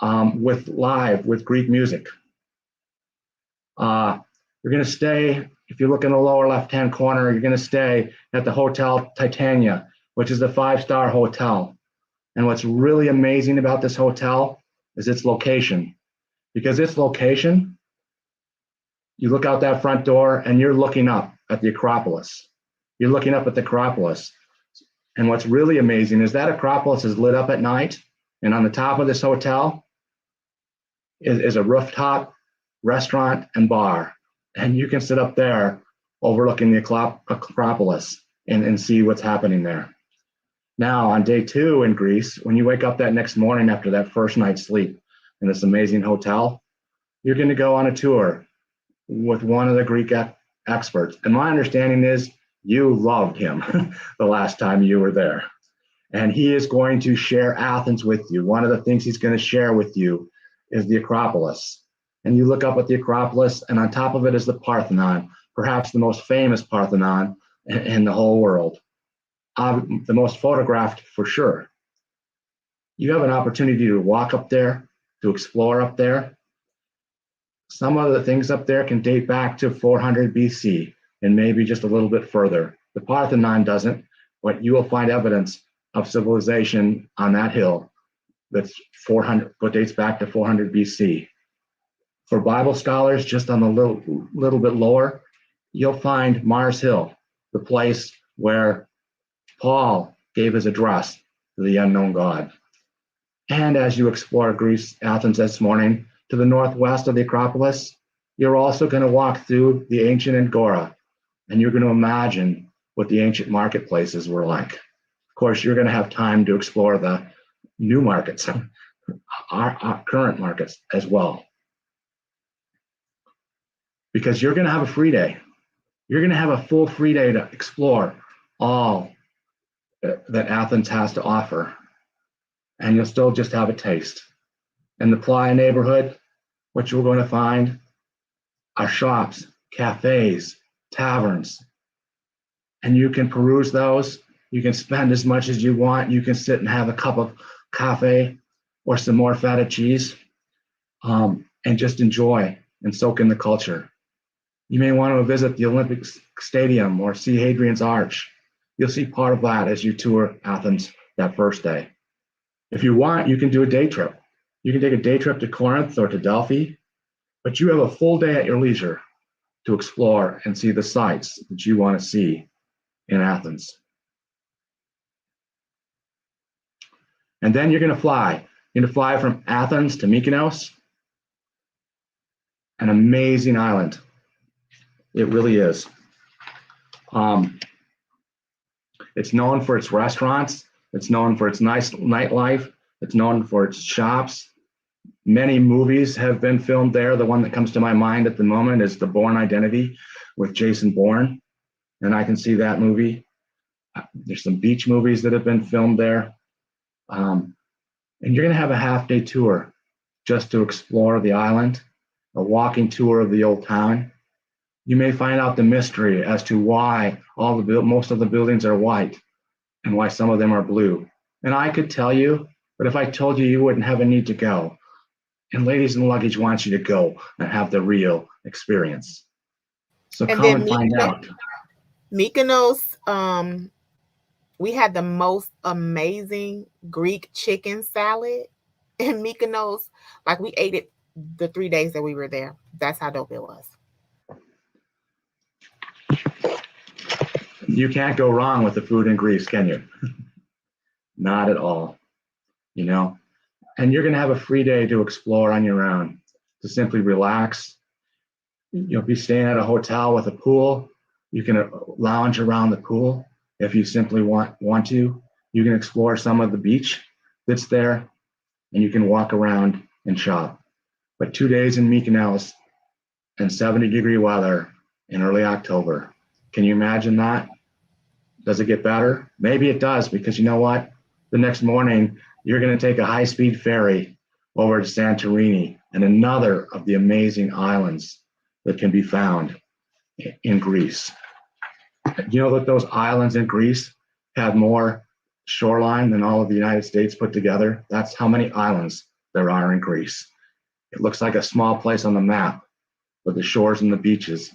with Greek music. You're going to stay, if you look in the lower left-hand corner, you're going to stay at the Hotel Titania, which is a 5-star hotel. And what's really amazing about this hotel is its location. Because its location, you look out that front door and you're looking up at the Acropolis. You're looking up at the Acropolis. And what's really amazing is that Acropolis is lit up at night. And on the top of this hotel is a rooftop restaurant and bar. And you can sit up there overlooking the Acropolis and see what's happening there. Now, on day 2 in Greece, when you wake up that next morning after that first night's sleep in this amazing hotel, you're going to go on a tour with one of the Greek experts. And my understanding is you loved him the last time you were there. And he is going to share Athens with you. One of the things he's going to share with you is the Acropolis. And you look up at the Acropolis, and on top of it is the Parthenon, perhaps the most famous Parthenon in the whole world. The most photographed for sure. You have an opportunity to walk up there, to explore up there. Some of the things up there can date back to 400 BC and maybe just a little bit further. The Parthenon doesn't, but you will find evidence of civilization on that hill that's 400, what dates back to 400 BC. For Bible scholars, just on the little bit lower, you'll find Mars Hill, the place where Paul gave his address to the unknown God. And as you explore Greece, Athens this morning, to the northwest of the Acropolis, you're also going to walk through the ancient Agora, and you're going to imagine what the ancient marketplaces were like. Of course, you're going to have time to explore the new markets, our current markets as well. Because you're going to have a free day. You're going to have a full free day to explore all that Athens has to offer, and you'll still just have a taste. In the Playa neighborhood, what you're going to find are shops, cafes, taverns, and you can peruse those. You can spend as much as you want. You can sit and have a cup of coffee or some more feta cheese, and just enjoy and soak in the culture. You may want to visit the Olympic Stadium or see Hadrian's Arch. You'll see part of that as you tour Athens that first day. If you want, you can do a day trip. You can take a day trip to Corinth or to Delphi, but you have a full day at your leisure to explore and see the sights that you want to see in Athens. And then you're going to fly. You're going to fly from Athens to Mykonos, an amazing island. It really is. It's known for its restaurants. It's known for its nice nightlife. It's known for its shops. Many movies have been filmed there. The one that comes to my mind at the moment is The Bourne Identity with Jason Bourne, and I can see that movie. There's some beach movies that have been filmed there. And you're going to have a half-day tour just to explore the island, a walking tour of the old town. You may find out the mystery as to why most of the buildings are white and why some of them are blue. And I could tell you, but if I told you, you wouldn't have a need to go. And Ladies in Luggage wants you to go and have the real experience. So And come then and find out. Mykonos, we had the most amazing Greek chicken salad in Mykonos. Like, we ate it the 3 days that we were there. That's how dope it was. You can't go wrong with the food in Greece, can you? Not at all, you know? And you're going to have a free day to explore on your own, to simply relax. You'll be staying at a hotel with a pool. You can lounge around the pool if you simply want to. You can explore some of the beach that's there, and you can walk around and shop. But 2 days in Mykonos and 70-degree weather in early October. Can you imagine that? Does it get better? Maybe it does, because you know what? The next morning, you're going to take a high-speed ferry over to Santorini and another of the amazing islands that can be found in Greece. You know that those islands in Greece have more shoreline than all of the United States put together? That's how many islands there are in Greece. It looks like a small place on the map, but the shores and the beaches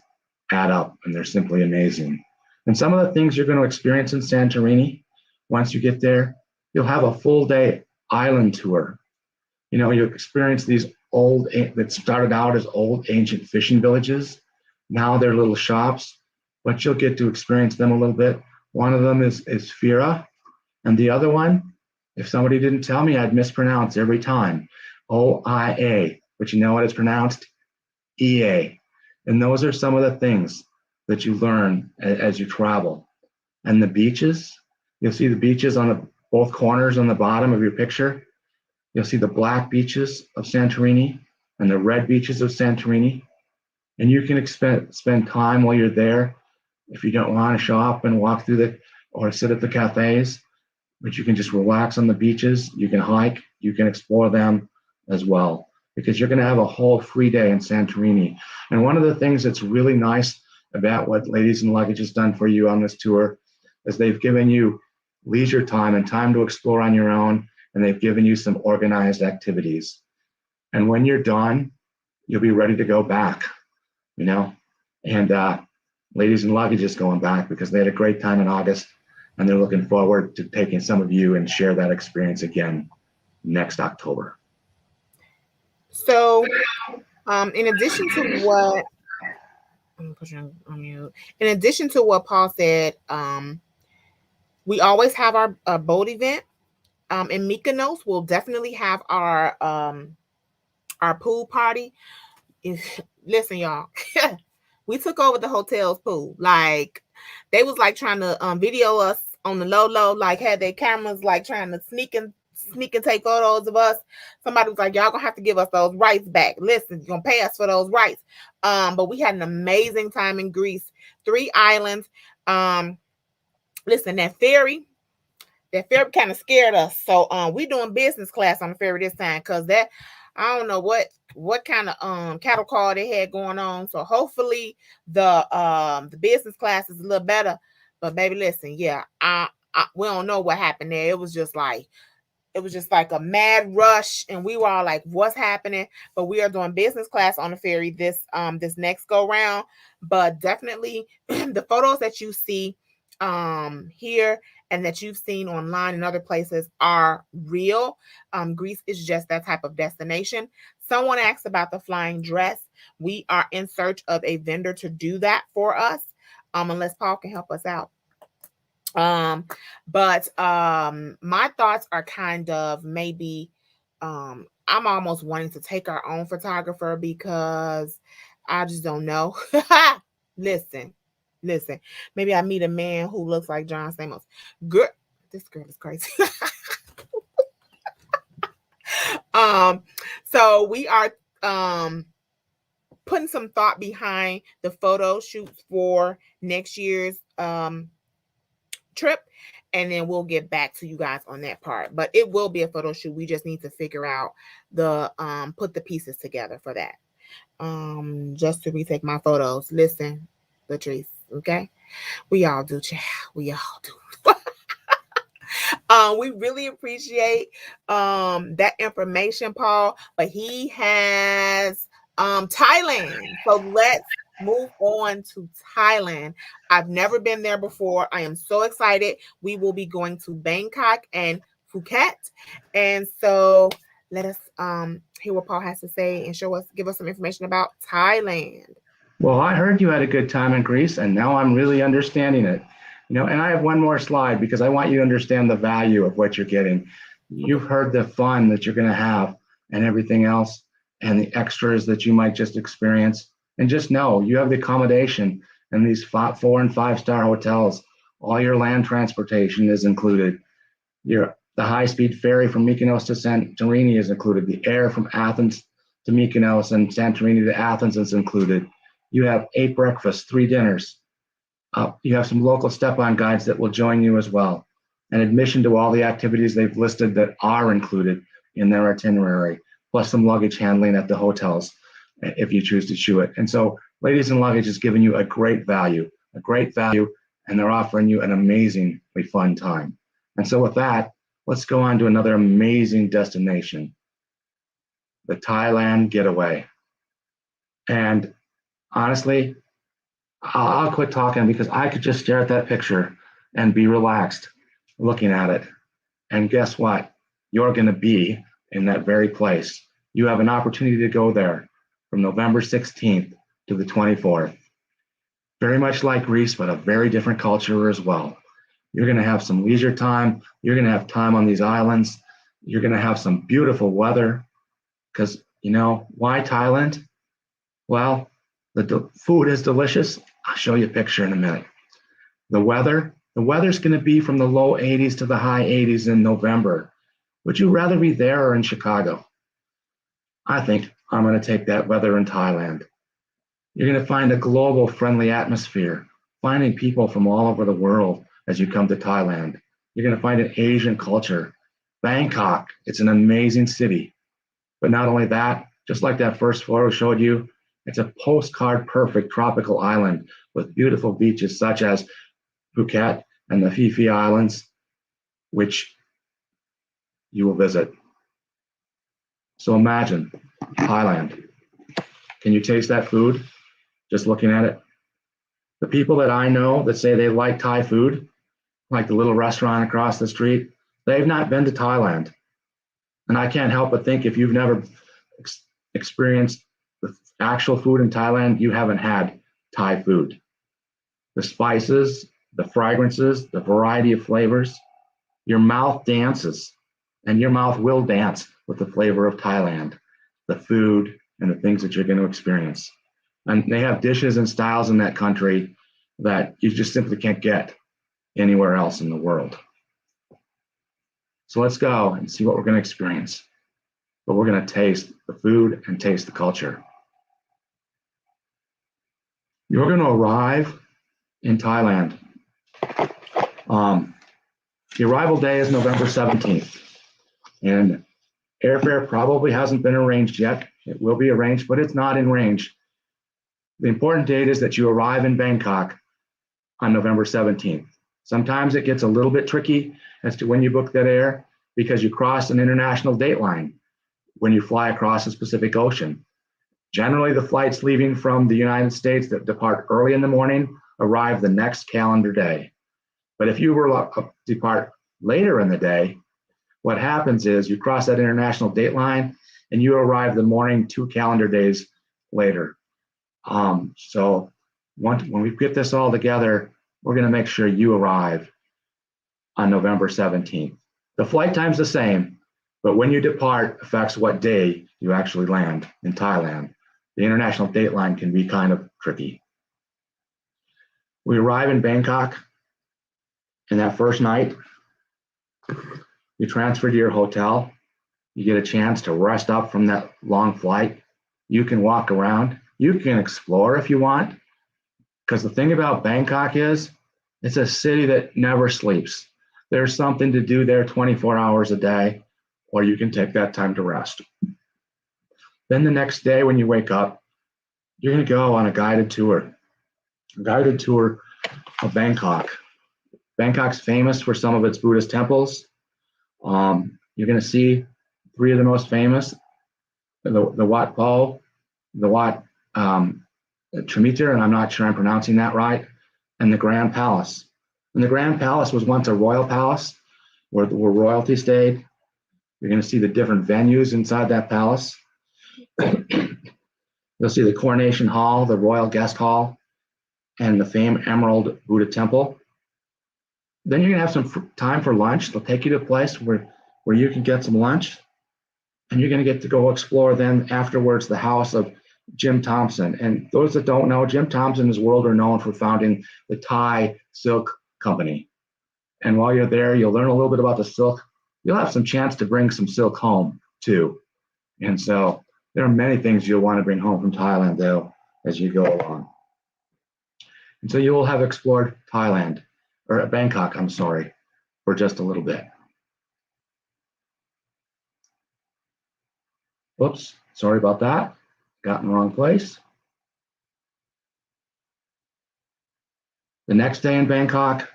add up, and they're simply amazing. And some of the things you're going to experience in Santorini, once you get there, you'll have a full day island tour. You know, you'll experience these that started out as old ancient fishing villages. Now they're little shops, but you'll get to experience them a little bit. One of them is Fira, and the other one, if somebody didn't tell me, I'd mispronounce every time. OIA, but you know what it's pronounced? EA. And those are some of the things that you learn as you travel. And the beaches, you'll see the beaches on both corners on the bottom of your picture. You'll see the black beaches of Santorini and the red beaches of Santorini. And you can spend time while you're there if you don't want to shop and walk through or sit at the cafes, but you can just relax on the beaches. You can hike, you can explore them as well, because you're going to have a whole free day in Santorini. And one of the things that's really nice about what Ladies and Luggage has done for you on this tour is they've given you leisure time and time to explore on your own, and they've given you some organized activities. And when you're done, you'll be ready to go back, you know. And Ladies and Luggage is going back because they had a great time in August, and they're looking forward to taking some of you and share that experience again next October. So, in addition to what, I'm gonna put you on mute. In addition to what Paul said, we always have our boat event. In Mykonos, we'll definitely have our pool party. Listen, y'all, we took over the hotel's pool. Like, they was like trying to video us on the low, like had their cameras like trying to sneak and take photos of us. Somebody was like, y'all gonna have to give us those rights back. Listen, you're gonna pay us for those rights. But we had an amazing time in Greece. 3 islands. Listen, that ferry kind of scared us. So we doing business class on the ferry this time, because that, I don't know what kind of cattle call they had going on. So hopefully the business class is a little better. But baby, listen, yeah, we don't know what happened there. It was just like a mad rush, and we were all like, what's happening? But we are doing business class on the ferry this next go round. But definitely the photos that you see here and that you've seen online and other places are real. Greece is just that type of destination. Someone asked about the flying dress. We are in search of a vendor to do that for us, unless Paul can help us out. But my thoughts are kind of maybe I'm almost wanting to take our own photographer, because I just don't know. Listen, maybe I meet a man who looks like John Stamos. Girl, this girl is crazy. So we are putting some thought behind the photo shoots for next year's trip, and then we'll get back to you guys on that part. But it will be a photo shoot. We just need to figure out the put the pieces together for that. Just to retake my photos. Listen, Latrice, okay? We all do, child. We all do. We really appreciate that information, Paul. But he has Thailand. So let's move on to Thailand. I've never been there before. I am so excited. We will be going to Bangkok and Phuket. And so let us hear what Paul has to say and give us some information about Thailand. Well, I heard you had a good time in Greece, and now I'm really understanding it. You know, and I have one more slide because I want you to understand the value of what you're getting. You've heard the fun that you're going to have and everything else, and the extras that you might just experience. And just know you have the accommodation in these 4 and 5-star hotels. All your land transportation is included. The high-speed ferry from Mykonos to Santorini is included. The air from Athens to Mykonos and Santorini to Athens is included. You have 8 breakfasts, 3 dinners. You have some local step-on guides that will join you as well. And admission to all the activities they've listed that are included in their itinerary, plus some luggage handling at the hotels. if you choose to chew it. And so Ladies and Luggage is giving you a great value, and they're offering you an amazingly fun time. And so with that, let's go on to another amazing destination, the Thailand getaway. And honestly, I'll quit talking because I could just stare at that picture and be relaxed looking at it. And guess what? You're going to be in that very place. You have an opportunity to go there from November 16th to the 24th. Very much like Greece, but a very different culture as well. You're going to have some leisure time. You're going to have time on these islands. You're going to have some beautiful weather because, why Thailand? Well, the food is delicious. I'll show you a picture in a minute. The weather's going to be from the low 80s to the high 80s in November. Would you rather be there or in Chicago? I think I'm going to take that weather in Thailand. You're going to find a global friendly atmosphere, finding people from all over the world as you come to Thailand. You're going to find an Asian culture. Bangkok, it's an amazing city. But not only that, just like that first photo showed you, it's a postcard perfect tropical island with beautiful beaches such as Phuket and the Phi Phi Islands, which you will visit. So imagine Thailand. Can you taste that food? Just looking at it. The people that I know that say they like Thai food, like the little restaurant across the street, they've not been to Thailand. And I can't help but think if you've never experienced the actual food in Thailand, you haven't had Thai food. The spices, the fragrances, the variety of flavors, your mouth dances, and your mouth will dance with the flavor of Thailand, the food, and the things that you're going to experience. And they have dishes and styles in that country that you just simply can't get anywhere else in the world. So let's go and see what we're going to experience. But we're going to taste the food and taste the culture. You're going to arrive in Thailand. The arrival day is November 17th. And airfare probably hasn't been arranged yet. It will be arranged, but it's not in range. The important date is that you arrive in Bangkok on November 17th. Sometimes it gets a little bit tricky as to when you book that air because you cross an international date line when you fly across the Pacific Ocean. Generally, the flights leaving from the United States that depart early in the morning arrive the next calendar day. But if you were to depart later in the day, what happens is you cross that international date line and you arrive the morning 2 calendar days later. So when we get this all together, we're going to make sure you arrive on November 17th. The flight time's the same, but when you depart affects what day you actually land in Thailand. The international date line can be kind of tricky. We arrive in Bangkok, and that first night, you transfer to your hotel. You get a chance to rest up from that long flight. You can walk around. You can explore if you want, because the thing about Bangkok is it's a city that never sleeps. There's something to do there 24 hours a day, or you can take that time to rest. Then the next day when you wake up, you're going to go on a guided tour of Bangkok. Bangkok's famous for some of its Buddhist temples. You're going to see 3 of the most famous, the Wat Po, the Wat Trimitir, and I'm not sure I'm pronouncing that right, and the Grand Palace. And the Grand Palace was once a royal palace where royalty stayed. You're going to see the different venues inside that palace. You'll see the Coronation Hall, the Royal Guest Hall, and the famed Emerald Buddha Temple. Then you're going to have some time for lunch. They'll take you to a place where you can get some lunch, and you're going to get to go explore then afterwards the house of Jim Thompson. And those that don't know, Jim Thompson and his world are known for founding the Thai Silk Company. And while you're there, you'll learn a little bit about the silk. You'll have some chance to bring some silk home too. And so there are many things you'll want to bring home from Thailand though as you go along. And so you will have explored Thailand, or Bangkok, I'm sorry, for just a little bit. Whoops, sorry about that. got in the wrong place. The next day in Bangkok,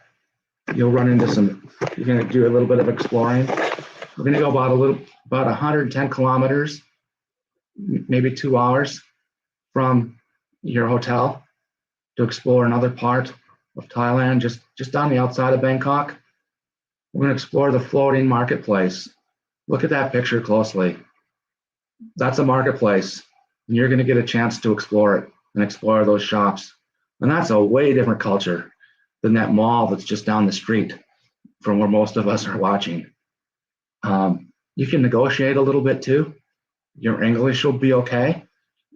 you'll run into you're going to do a little bit of exploring. We're going to go about 110 kilometers, maybe 2 hours from your hotel to explore another part of Thailand, just on the outside of Bangkok. We're going to explore the floating marketplace. Look at that picture closely. That's a marketplace, and you're going to get a chance to explore it and explore those shops. And that's a way different culture than that mall that's just down the street from where most of us are watching. You can negotiate a little bit too. Your English will be okay.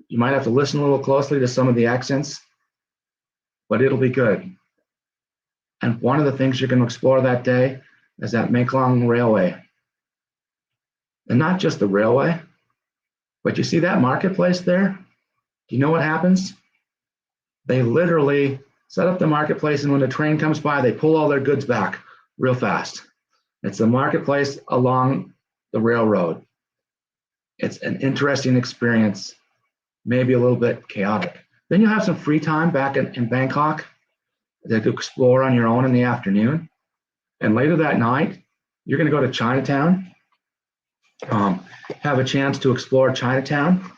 You might have to listen a little closely to some of the accents, but it'll be good. And one of the things you're going to explore that day is that Mekong Railway. And not just the railway, but you see that marketplace there? Do you know what happens? They literally set up the marketplace, and when the train comes by, they pull all their goods back real fast. It's a marketplace along the railroad. It's an interesting experience, maybe a little bit chaotic. Then you'll have some free time back in Bangkok to explore on your own in the afternoon. And later that night, you're going to go to Chinatown, have a chance to explore Chinatown.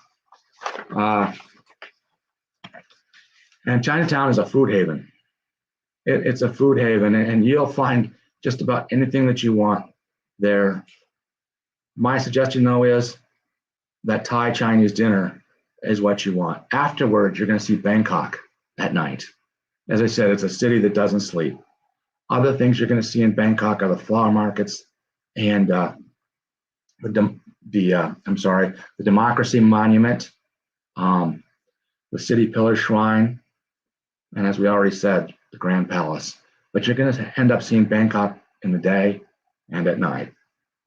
And Chinatown is a food haven. It's a food haven, and you'll find just about anything that you want there. My suggestion, though, is that Thai Chinese dinner is what you want. Afterwards, you're going to see Bangkok at night. As I said, it's a city that doesn't sleep. Other things you're going to see in Bangkok are the flower markets and the Democracy Monument, the City Pillar Shrine, and as we already said, the Grand Palace. But you're going to end up seeing Bangkok in the day and at night,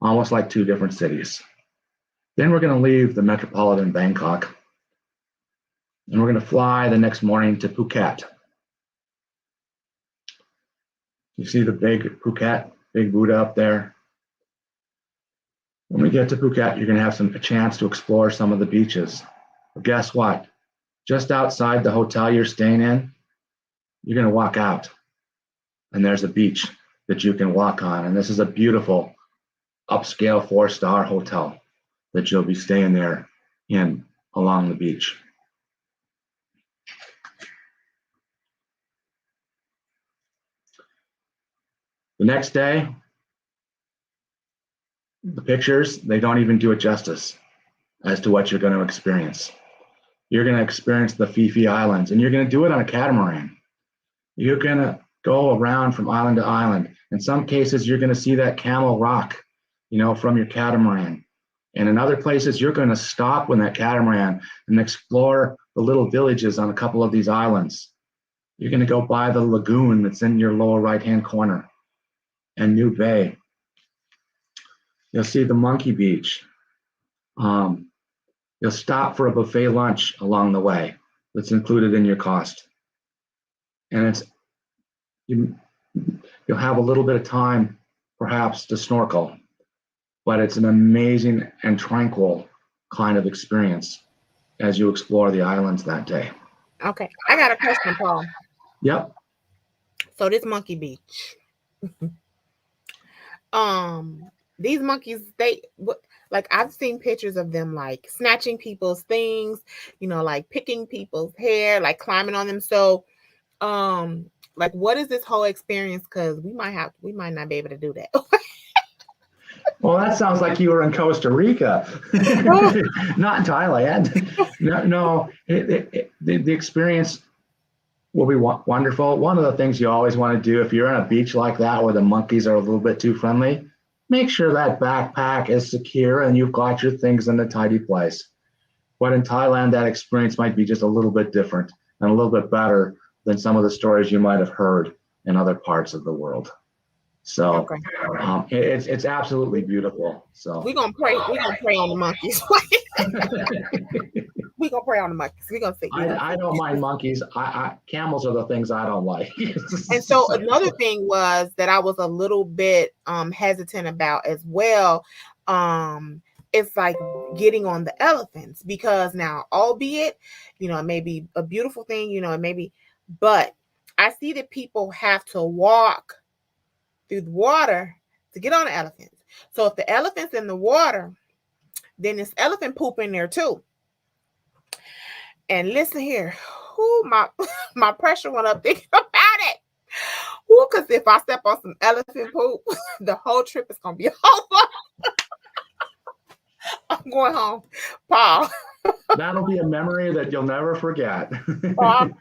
almost like two different cities. Then we're going to leave the metropolitan Bangkok, and we're going to fly the next morning to Phuket. You see the big Phuket, big Buddha up there? When we get to Phuket, you're going to have a chance to explore some of the beaches. But guess what? Just outside the hotel you're staying in, you're going to walk out, and there's a beach that you can walk on. And this is a beautiful upscale 4-star hotel that you'll be staying there in along the beach. The next day, the pictures, they don't even do it justice as to what you're going to experience. You're going to experience the Phi Phi Islands, and you're going to do it on a catamaran. You're going to go around from island to island. In some cases, you're going to see that Camel Rock, from your catamaran. And in other places, you're going to stop on that catamaran and explore the little villages on a couple of these islands. You're going to go by the lagoon that's in your lower right-hand corner and New Bay. You'll see the Monkey Beach. You'll stop for a buffet lunch along the way that's included in your cost. And you'll have a little bit of time, perhaps, to snorkel, but it's an amazing and tranquil kind of experience as you explore the islands that day. Okay, I got a question, Paul. Yep. So this Monkey Beach, these monkeys, I've seen pictures of them like snatching people's things, like picking people's hair, like climbing on them. So, what is this whole experience? Because we might not be able to do that. Well, that sounds like you were in Costa Rica, not in Thailand. No, the experience will be wonderful. One of the things you always want to do if you're on a beach like that where the monkeys are a little bit too friendly, make sure that backpack is secure and you've got your things in a tidy place. But in Thailand, that experience might be just a little bit different and a little bit better than some of the stories you might have heard in other parts of the world. So it's absolutely beautiful. So we're gonna pray. We're gonna pray on the monkeys. We're gonna pray on the monkeys. We're gonna say. I don't mind monkeys. Camels are the things I don't like. And so another thing was that I was a little bit hesitant about as well, it's like getting on the elephants, because now, albeit, it may be a beautiful thing, it may be, but I see that people have to walk through the water to get on the elephants. So if the elephant's in the water, then it's elephant poop in there too. And listen here, my pressure went up thinking about it. Because if I step on some elephant poop, the whole trip is gonna be over. I'm going home, Paul. That'll be a memory that you'll never forget. I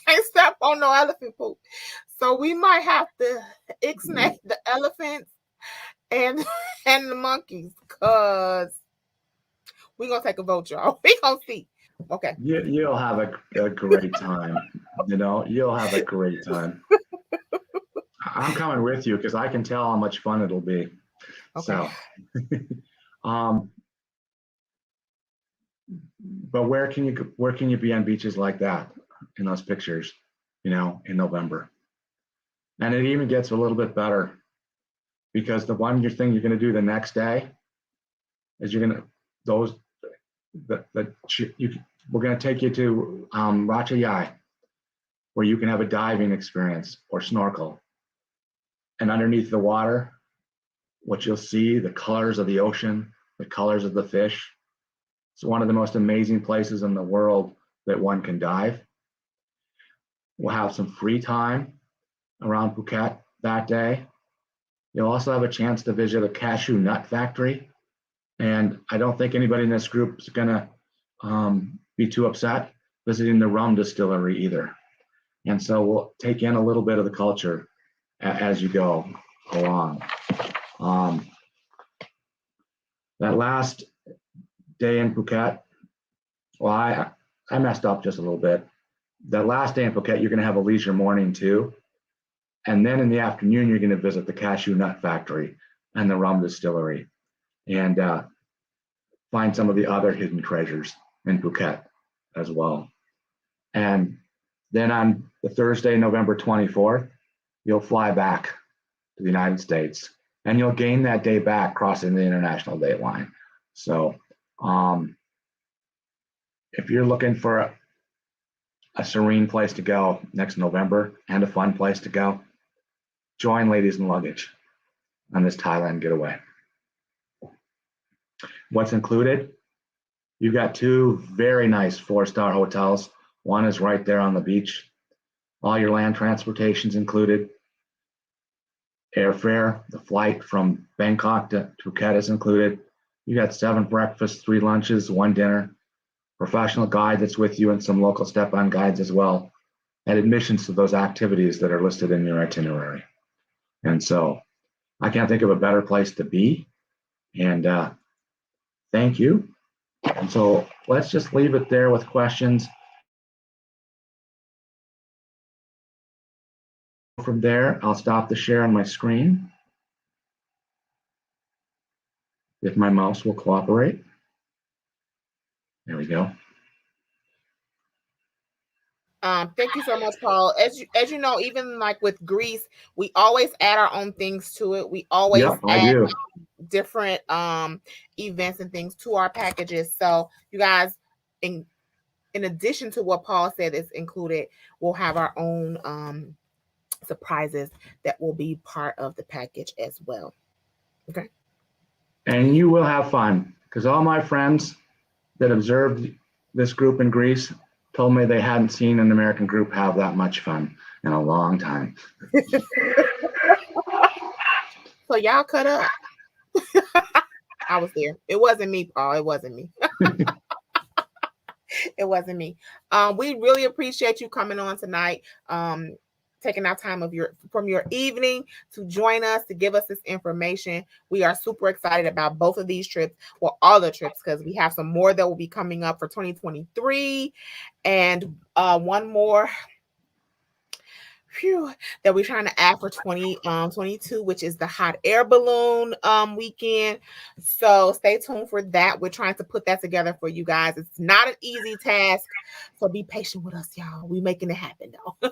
can't step on no elephant poop. So we might have to ixnay the elephants and the monkeys, because we're gonna take a vote, y'all. We gonna see. Okay. You'll have a great time. You'll have a great time. I'm coming with you because I can tell how much fun it'll be. Okay. So, but where can you be on beaches like that in those pictures, in November? And it even gets a little bit better, because the one thing you're going to do the next day is we're going to take you to Ratchayai, where you can have a diving experience or snorkel. And underneath the water, what you'll see, the colors of the ocean, the colors of the fish. It's one of the most amazing places in the world that one can dive. We'll have some free time around Phuket that day. You'll also have a chance to visit a cashew nut factory. And I don't think anybody in this group is going to be too upset visiting the rum distillery either. And so we'll take in a little bit of the culture as you go along. That last day in Phuket, well, I messed up just a little bit. That last day in Phuket, you're going to have a leisure morning too. And then in the afternoon, you're going to visit the cashew nut factory and the rum distillery, and find some of the other hidden treasures in Phuket as well. And then on the Thursday, November 24th, you'll fly back to the United States, and you'll gain that day back crossing the international date line. So if you're looking for a serene place to go next November and a fun place to go, join Ladies in Luggage on this Thailand getaway. What's included? You've got 2 very nice 4-star hotels. One is right there on the beach. All your land transportation's included. Airfare, the flight from Bangkok to Phuket is included. You got 7 breakfasts, 3 lunches, 1 dinner, professional guide that's with you, and some local step-on guides as well, and admissions to those activities that are listed in your itinerary. And so I can't think of a better place to be. And thank you. And so let's just leave it there with questions. From there, I'll stop the share on my screen, if my mouse will cooperate. There we go. Thank you so much, Paul. As you know, even like with Greece, we always add our own things to it. We always add different events and things to our packages. So you guys, in addition to what Paul said is included, we'll have our own surprises that will be part of the package as well. Okay. And you will have fun, because all my friends that observed this group in Greece told me they hadn't seen an American group have that much fun in a long time. So y'all cut up. I was there. It wasn't me, Paul. It wasn't me. It wasn't me. We really appreciate you coming on tonight. Taking out time from your evening to join us, to give us this information. We are super excited about both of these trips, well, all the trips, because we have some more that will be coming up for 2023, and one more that we're trying to add for 2022, which is the hot air balloon weekend. So stay tuned for that. We're trying to put that together for you guys. It's not an easy task, so be patient with us, y'all. We're making it happen though.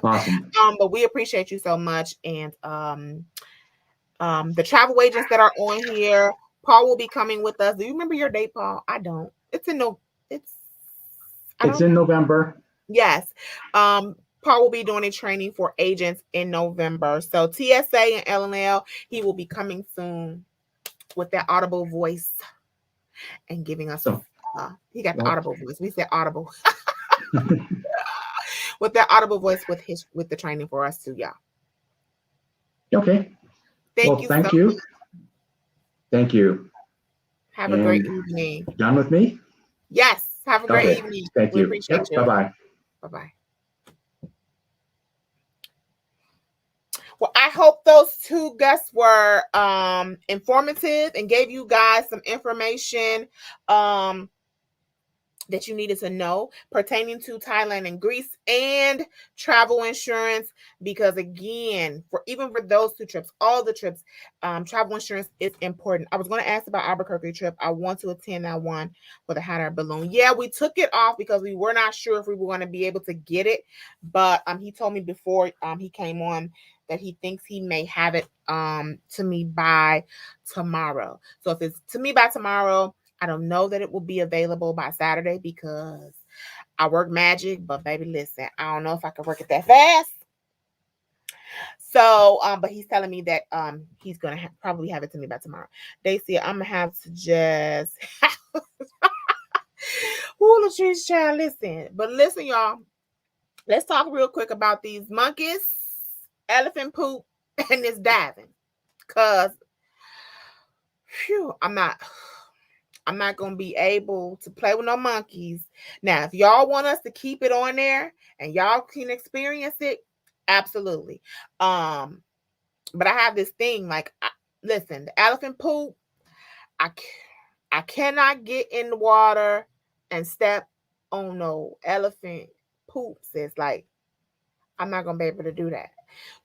Awesome. But we appreciate you so much, and The travel agents that are on here, Paul will be coming with us. Do you remember your date, Paul? I don't. It's in no. It's. I It's don't. in November. Yes. Paul will be doing a training for agents in November. So TSA and LNL, he will be coming soon with that audible voice and giving us. So, He got the well, audible voice. We said audible with that audible voice with the training for us too, y'all. okay. Thank Well, you thank so you. much. Thank you. Have a great And evening. done with me? Yes. Have a great Okay. evening. Thank We you. appreciate Yep. you. Bye-bye. Bye-bye. Well, I hope those two guests were informative and gave you guys some information that you needed to know pertaining to Thailand and Greece and travel insurance. Because again, even for those two trips, all the trips, travel insurance is important. I was going to ask about Albuquerque trip. I want to attend that one for the hot air balloon. Yeah, we took it off because we were not sure if we were going to be able to get it. But he told me before he came on that he thinks he may have it to me by tomorrow. So if it's to me by tomorrow, I don't know that it will be available by Saturday because I work magic, but baby, listen, I don't know if I can work it that fast. So, but he's telling me that he's gonna probably have it to me by tomorrow. Daisy, I'm gonna have to just ooh, Latrice child, listen. But listen, y'all, let's talk real quick about these monkeys, elephant poop, and this diving. Cause I'm not going to be able to play with no monkeys. Now, if y'all want us to keep it on there and y'all can experience it, absolutely. But I have this thing like, listen, the elephant poop, I cannot get in the water and step on no elephant poops. It's like, I'm not going to be able to do that.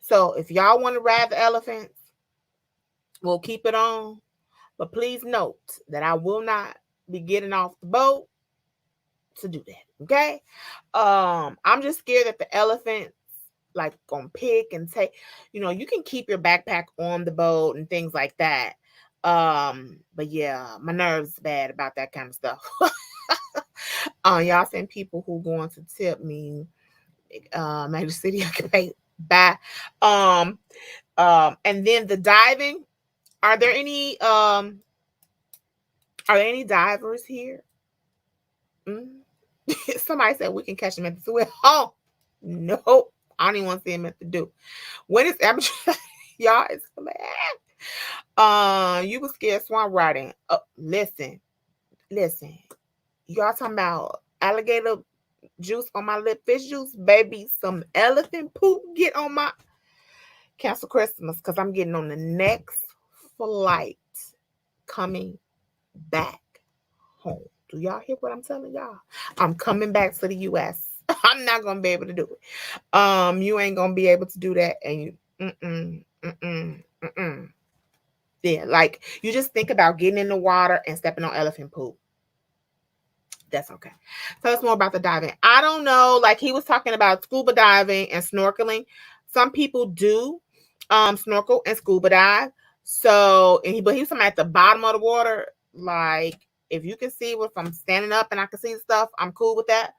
So if y'all want to ride the elephants, we'll keep it on. But please note that I will not be getting off the boat to do that. Okay. I'm just scared that the elephants like gonna pick and take, you can keep your backpack on the boat and things like that. But yeah, my nerves bad about that kind of stuff. Y'all send people who going to tip me Magic City I can pay bye. And then the diving, are there any divers here? Somebody said we can catch them at the swim. Oh, nope. I don't even want to see him at the do. When it's amateur, y'all, it's you was scared swamp riding. Listen. Y'all talking about alligator juice on my lip, fish juice, baby. Some elephant poop get on my cancel Christmas because I'm getting on the next flight coming back home. Do y'all hear what I'm telling y'all? I'm coming back to the U.S. I'm not gonna be able to do it. You ain't gonna be able to do that, and you, yeah, like you just think about getting in the water and stepping on elephant poop. That's okay. Tell us more about the diving. I don't know. Like he was talking about scuba diving and snorkeling. Some people do snorkel and scuba dive. So, but he was talking at the bottom of the water. Like if you can see if I'm standing up and I can see the stuff, I'm cool with that.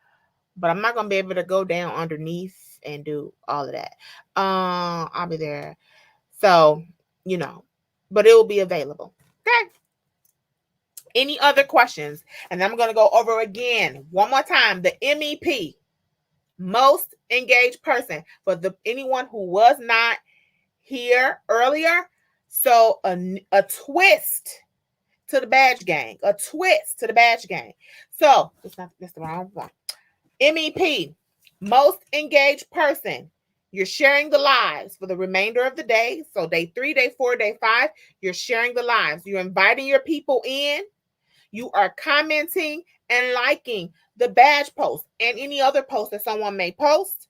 But I'm not gonna be able to go down underneath and do all of that. I'll be there. So, but it will be available. Okay. Any other questions? And I'm gonna go over again one more time. The MEP, most engaged person, for anyone who was not here earlier. So a twist to the badge gang. A twist to the badge gang. So it's not that's the wrong one. MEP, most engaged person. You're sharing the lives for the remainder of the day. So day 3, day 4, day 5, you're sharing the lives. You're inviting your people in. You are commenting and liking the badge post and any other post that someone may post.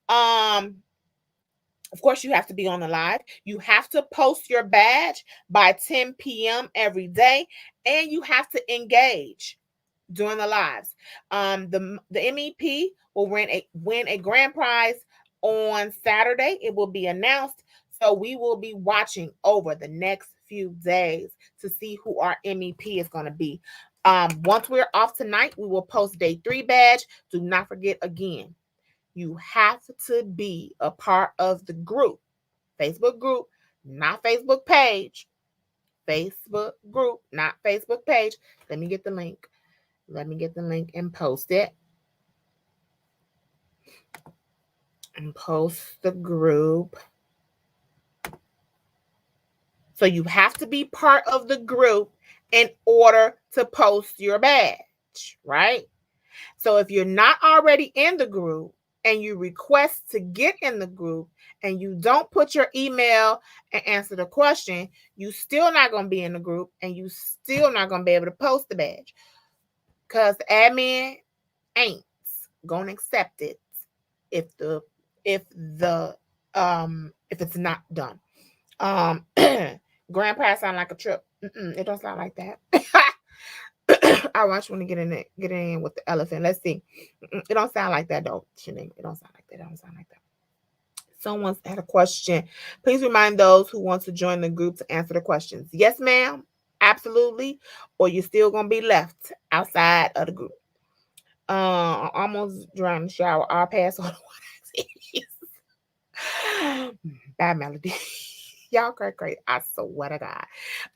Of course, you have to be on the live. You have to post your badge by 10 p.m. every day, and you have to engage during the lives. The MEP will win a grand prize on Saturday. It will be announced. So we will be watching over the next few days to see who our MEP is going to be. Once we're off tonight, we will post day 3 badge. Do not forget again, you have to be a part of the group, Facebook group, not Facebook page. Facebook group, not Facebook page. Let me get the link. Let me get the link and post it. And post the group. So you have to be part of the group in order to post your badge, right? So if you're not already in the group and you request to get in the group and you don't put your email and answer the question, you still not going to be in the group and you still not going to be able to post the badge because the admin ain't going to accept it if it's not done. Grandpa sound like a trip. It don't sound like that. I want you to get in with the elephant. Let's see. It don't sound like that though, Shanae. It don't sound like that. It don't sound like that. Someone's had a question. Please remind those who want to join the group to answer the questions. Yes, ma'am. Absolutely. Or you're still gonna be left outside of the group. I almost drowned in the shower. I'll pass on the water. Bad melody. Y'all great. I swear to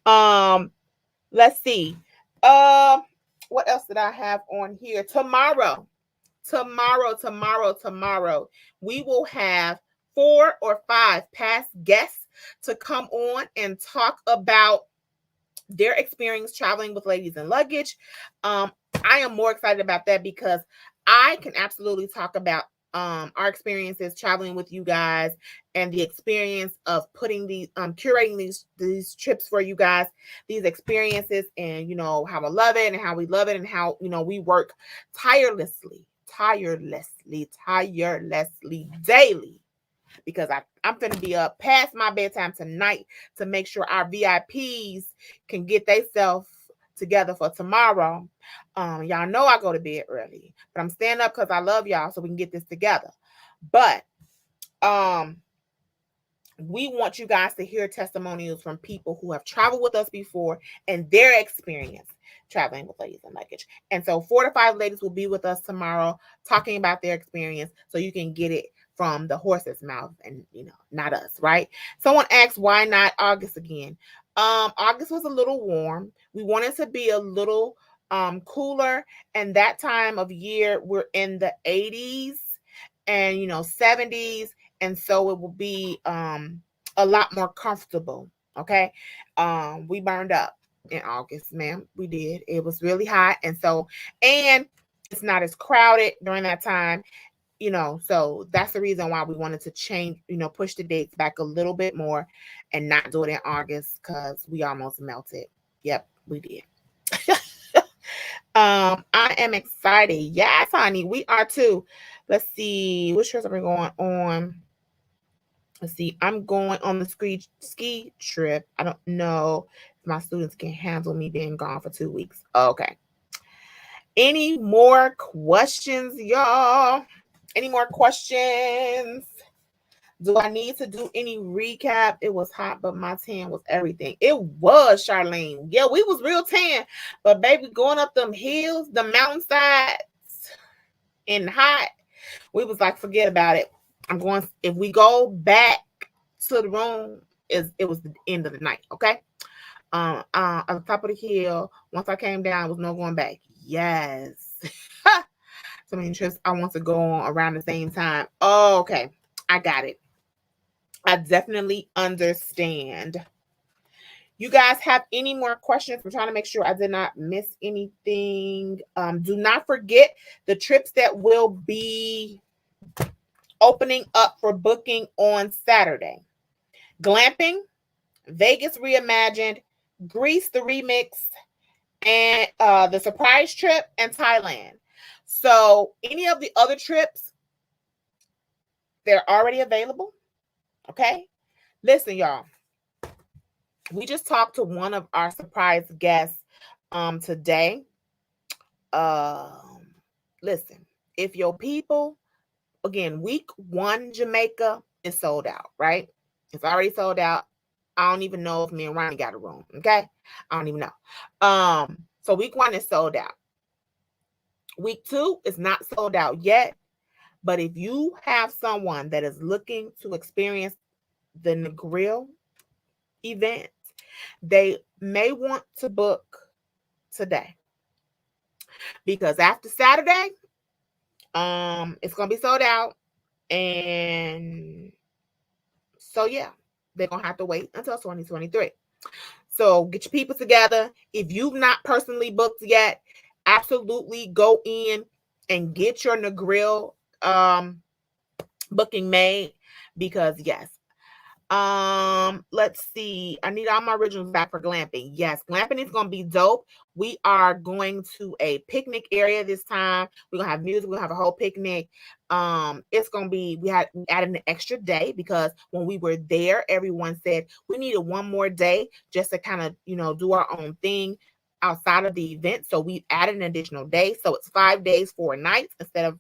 God. Let's see. What else did I have on here? Tomorrow, we will have 4 or 5 past guests to come on and talk about their experience traveling with ladies and luggage. I am more excited about that because I can absolutely talk about our experiences traveling with you guys and the experience of putting these curating these trips for you guys, these experiences, and how I love it and how we love it and how we work tirelessly daily, because I'm going to be up past my bedtime tonight to make sure our VIPs can get themselves together for tomorrow. Y'all know I go to bed early, but I'm staying up because I love y'all so we can get this together. But we want you guys to hear testimonials from people who have traveled with us before and their experience traveling with ladies and luggage. And so 4 to 5 ladies will be with us tomorrow talking about their experience so you can get it from the horse's mouth and not us, right? Someone asked why not August again. August was a little warm. We wanted to be a little cooler, and that time of year we're in the 80s and 70s, and so it will be a lot more comfortable. Okay. We burned up in August, ma'am. We did. It was really hot, and it's not as crowded during that time. So that's the reason why we wanted to change, push the dates back a little bit more and not do it in August because we almost melted. Yep, we did. I am excited. Yes, honey, we are too. Let's see. Which trips are we going on? Let's see. I'm going on the ski trip. I don't know if my students can handle me being gone for 2 weeks. Okay. Any more questions, y'all? Any more questions? Do I need to do any recap? It was hot, but my tan was everything. It was, Charlene. Yeah, we was real tan. But baby, going up them hills, the mountainsides, and hot, we was like, forget about it. If we go back to the room, it was the end of the night, okay? At the top of the hill, once I came down, there was no going back. Yes. So many trips I want to go on around the same time. Oh, okay. I got it. I definitely understand. You guys have any more questions? I'm trying to make sure I did not miss anything. Do not forget the trips that will be opening up for booking on Saturday. Glamping, Vegas Reimagined, Greece the Remix, and the surprise trip, and Thailand. So any of the other trips, they're already available. Okay. Listen, y'all. We just talked to one of our surprise guests today. Listen, if your people, again, week 1 Jamaica is sold out, right? It's already sold out. I don't even know if me and Ronnie got a room. Okay. I don't even know. So week 1 is sold out. Week 2 is not sold out yet. But if you have someone that is looking to experience the Negril event, they may want to book today. Because after Saturday, it's gonna be sold out. And so yeah, they're gonna have to wait until 2023. So get your people together. If you've not personally booked yet, absolutely go in and get your Negril booking made, because yes. Let's see. I need all my originals back for glamping. Yes, glamping is gonna be dope. We are going to a picnic area this time. We're gonna have music, we're gonna have a whole picnic. It's gonna be, we added an extra day because when we were there, everyone said we needed one more day just to kind of, do our own thing outside of the event. So we added an additional day. So it's 5 days, 4 nights instead of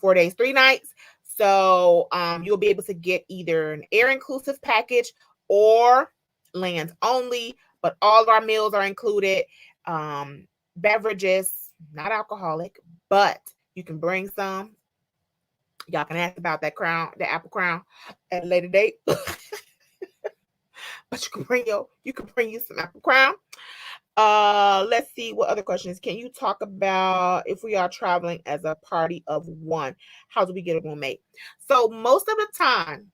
4 days, 3 nights. So you'll be able to get either an air inclusive package or lands only, but all of our meals are included. Beverages, not alcoholic, but you can bring some. Y'all can ask about that crown, the apple crown, at a later date. But you can bring you some apple crown. Let's see what other questions. Can you talk about if we are traveling as a party of one, how do we get a roommate? So most of the time,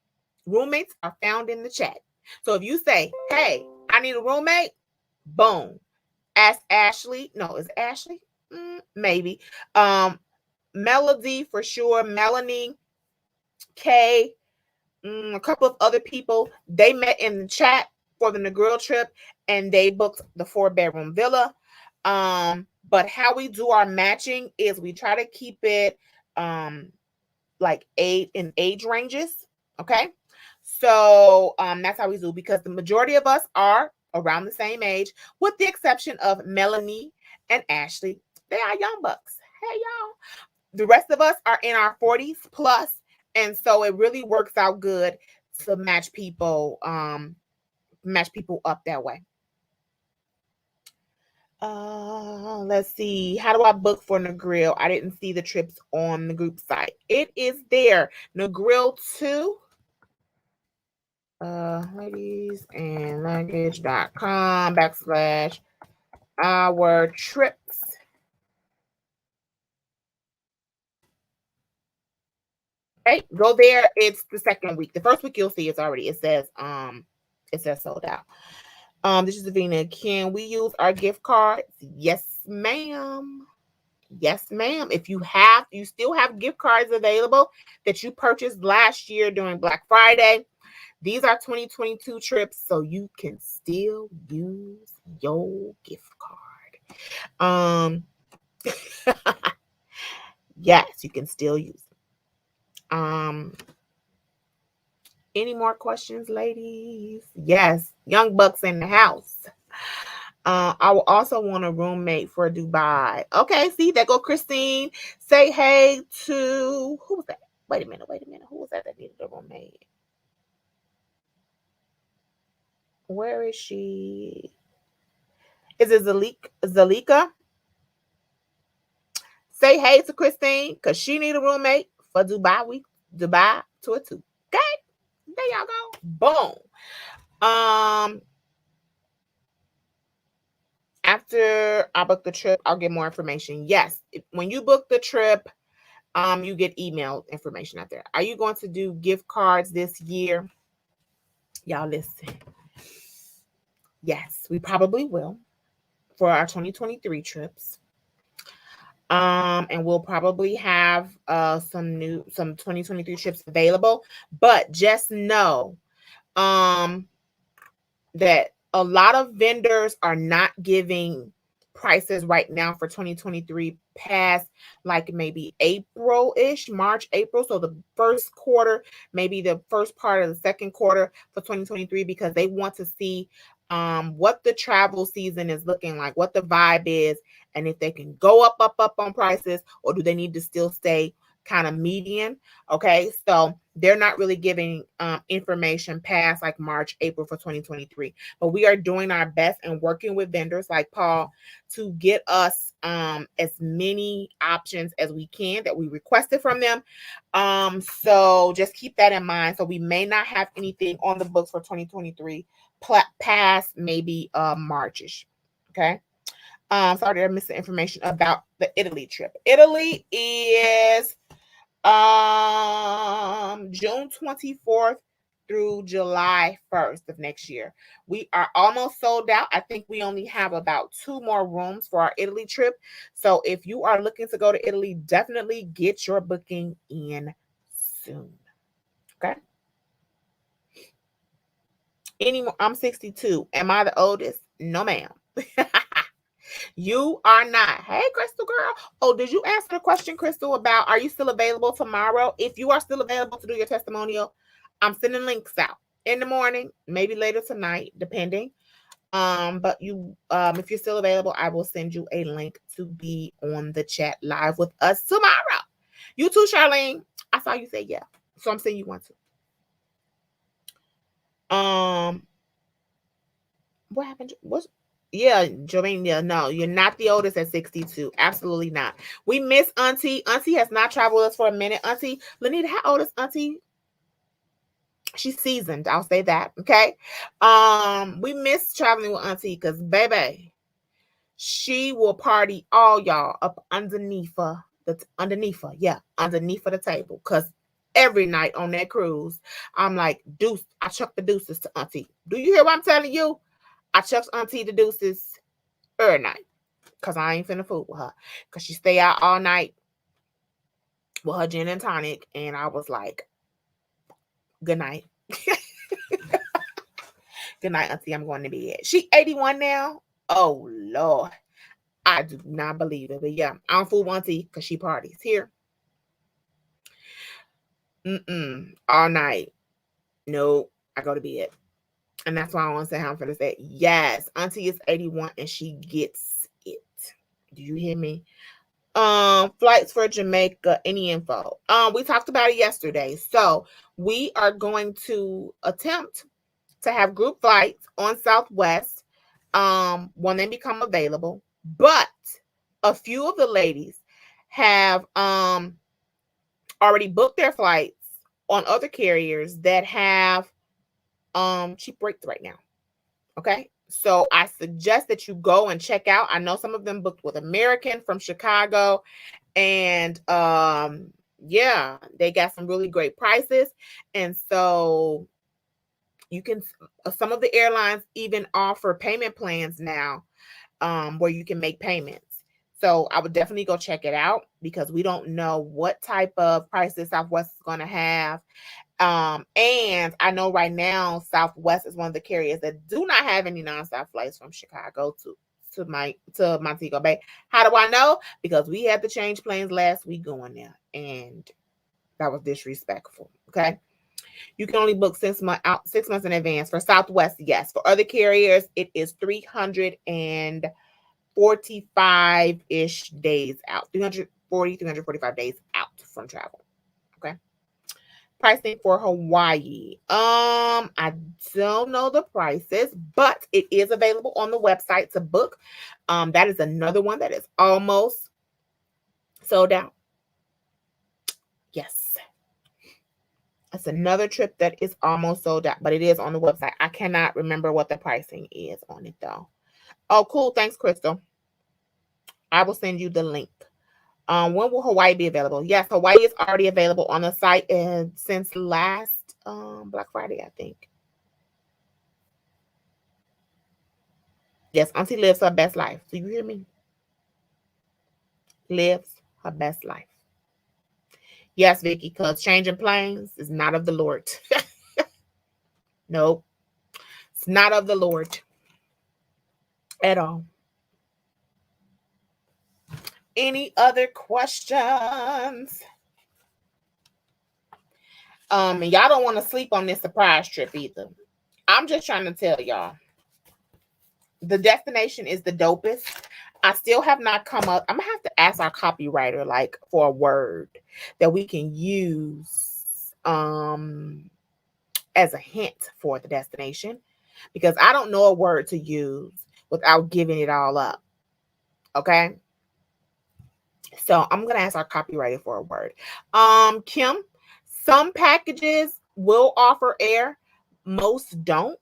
roommates are found in the chat. So if you say, hey, I need a roommate, boom. Ask Ashley. No, is it Ashley? Maybe. Melody for sure. Melanie, Kay, a couple of other people. They met in the chat for the Negril trip, and they booked the 4-bedroom villa. But how we do our matching is we try to keep it like in age ranges. Okay. So that's how we do, because the majority of us are around the same age, with the exception of Melanie and Ashley. They are young bucks. Hey, y'all. The rest of us are in our 40s plus. And so it really works out good to match people up that way. Let's see. How do I book for Negril? I didn't see the trips on the group site. It is there. Negril 2. ladiesandluggage.com/our trips. Okay, go there. It's the second week. The first week you'll see it says sold out. This is Avina. Can we use our gift cards? Yes, ma'am. Yes, ma'am. If you still have gift cards available that you purchased last year during Black Friday, these are 2022 trips, so you can still use your gift card. Yes, you can still use them. Any more questions, ladies? Yes, young bucks in the house. I will also want a roommate for Dubai. Okay, see, there go Christine. Say hey to, who was that? Wait a minute. Who was that needed a roommate? Where is she? Is it Zalika? Say hey to Christine, because she need a roommate for Dubai tour too. Okay, there y'all go. Boom. After I book the trip, I'll get more information. Yes, when you book the trip, you get email information out there. Are you going to do gift cards this year? Y'all listen. Yes, we probably will for our 2023 trips. And we'll probably have some 2023 trips available. But just know that a lot of vendors are not giving prices right now for 2023 past like maybe April-ish, March, April. So the first quarter, maybe the first part of the second quarter for 2023, because they want to see what the travel season is looking like, what the vibe is, and if they can go up on prices, or do they need to still stay kind of median. Okay, so they're not really giving information past like March, April for 2023. But we are doing our best and working with vendors like Paul to get us as many options as we can that we requested from them. So just keep that in mind. So we may not have anything on the books for 2023 past maybe Marchish. Okay. Sorry, I missed the information about the Italy trip. Italy is June 24th through July 1st of next year. We are almost sold out. I think we only have about 2 more rooms for our Italy trip. So if you are looking to go to Italy, definitely get your booking in soon. Okay. Anymore? I'm 62. Am I the oldest? No, ma'am. You are not. Hey, Crystal girl. Oh, did you answer the question, Crystal, about are you still available tomorrow? If you are still available to do your testimonial, I'm sending links out in the morning, maybe later tonight, depending. But you, if you're still available, I will send you a link to be on the chat live with us tomorrow. You too, Charlene. I saw you say yeah, so I'm saying you want to. What happened? Yeah, Jovania, no, you're not the oldest at 62. Absolutely not. We miss Auntie. Auntie has not traveled with us for a minute. Auntie, Lanita, how old is Auntie? She's seasoned. I'll say that. Okay. We miss traveling with Auntie because baby, she will party all y'all up underneath her. Underneath the table. Cause every night on that cruise, I'm like, deuce, I chuck the deuces to Auntie. Do you hear what I'm telling you? I chucked Auntie the deuces every night because I ain't finna fool with her because she stay out all night with her gin and tonic, and I was like, good night. Good night, Auntie. I'm going to bed. She 81 now. Oh Lord, I do not believe it. But yeah, I don't fool with Auntie because she parties here. All night. Nope. I go to bed. And that's why I want to say how I'm going to say, yes, Auntie is 81 and she gets it. Do you hear me? Flights for Jamaica, any info? We talked about it yesterday. So we are going to attempt to have group flights on Southwest when they become available. But a few of the ladies have already booked their flights on other carriers that have cheap rates right now. Okay. So I suggest that you go and check out. I know some of them booked with American from Chicago. And yeah, they got some really great prices. And so you can, some of the airlines even offer payment plans now where you can make payments. So I would definitely go check it out because we don't know what type of prices Southwest is going to have. And I know right now Southwest is one of the carriers that do not have any nonstop flights from Chicago to Montego Bay. How do I know? Because we had to change planes last week going there, and that was disrespectful. Okay. You can only book 6 months in advance. For Southwest, yes. For other carriers, it is 345-ish days out. 345 days out from travel. Okay. Pricing for Hawaii. I don't know the prices, but it is available on the website to book. That is another one that is almost sold out. Yes. That's another trip that is almost sold out, but it is on the website. I cannot remember what the pricing is on it though. Oh, cool. Thanks, Crystal. I will send you the link. When will Hawaii be available? Yes, Hawaii is already available on the site and since last Black Friday, I think. Yes, Auntie lives her best life. Do you hear me? Lives her best life. Yes, Vicky, because changing planes is not of the Lord. Nope. It's not of the Lord at all. Any other questions? And y'all don't want to sleep on this surprise trip either. I'm just trying to tell y'all. The destination is the dopest. I still have not come up. I'm gonna have to ask our copywriter like for a word that we can use as a hint for the destination, because I don't know a word to use without giving it all up. Okay. So I'm gonna ask our copywriter for a word. Kim, some packages will offer air, most don't.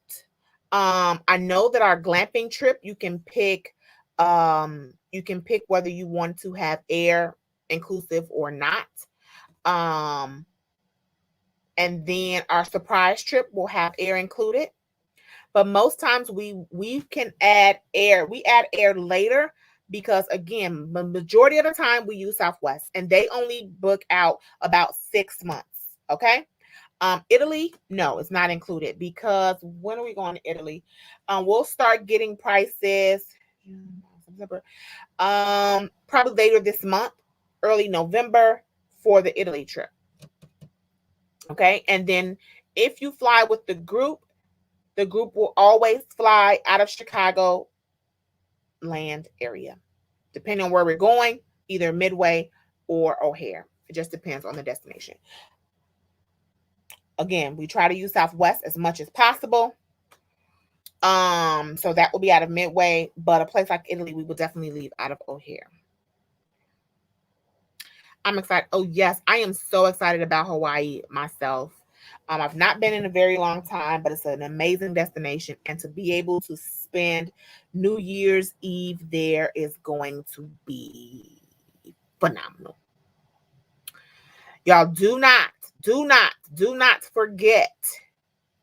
I know that our glamping trip, you can pick whether you want to have air inclusive or not. And then our surprise trip will have air included. But most times we can add air. We add air later because, again, the majority of the time we use Southwest, and they only book out about 6 months. Okay. Italy, no, it's not included, because when are we going to Italy? We'll start getting prices probably later this month, early November, for the Italy trip. Okay. And then if you fly with the group will always fly out of Chicago land area, depending on where we're going, either Midway or O'Hare. It just depends on the destination. Again, we try to use Southwest as much as possible. So that will be out of Midway, but a place like Italy, we will definitely leave out of O'Hare. I'm excited. Oh yes, I am so excited about Hawaii myself. I've not been in a very long time, but it's an amazing destination, and to be able to spend New Year's Eve there is going to be phenomenal. Y'all do not forget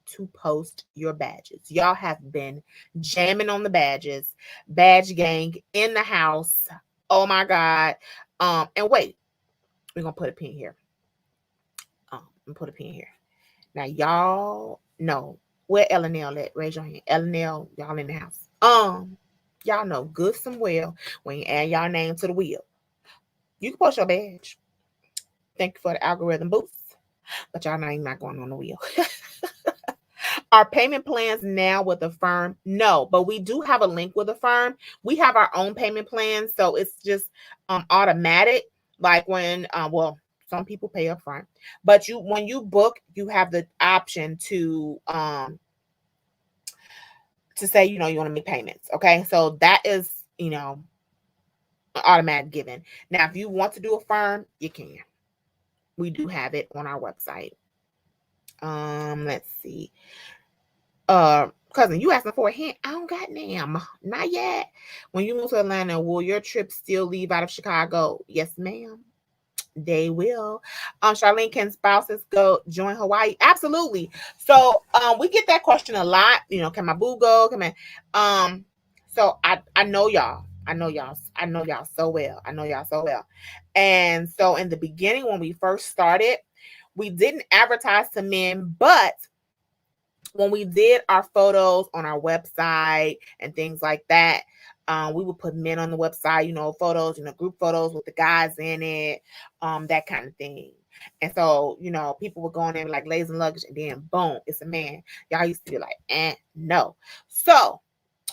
to post your badges. Y'all have been jamming on the badges. Badge gang in the house. Oh my God. And wait, we're gonna put a pin here. Put a pin here. Now y'all know where L&L at. Raise your hand. L&L, y'all in the house. Y'all know good some well when you add y'all name to the wheel. You can post your badge. Thank you for the algorithm boost. But y'all name not going on the wheel. Our payment plans now with Affirm? No, but we do have a link with Affirm. We have our own payment plans, so it's just automatic. Like when some people pay up front, but when you book, you have the option to say, you want to make payments. Okay. So that is, an automatic given. Now, if you want to do Affirm, you can. We do have it on our website. Let's see. Cousin, you asking for a hint? I don't got damn. Not yet. When you move to Atlanta, will your trip still leave out of Chicago? Yes, ma'am. They will. Charlene, can spouses go join Hawaii? Absolutely. So we get that question a lot. Can my boo go? Can my so I know y'all. I know y'all so well. And so in the beginning, when we first started, we didn't advertise to men, but when we did our photos on our website and things like that, we would put men on the website, photos, group photos with the guys in it, that kind of thing. And so, people would go in there like ladies and luggage, and then boom, it's a man. Y'all used to be like, no. So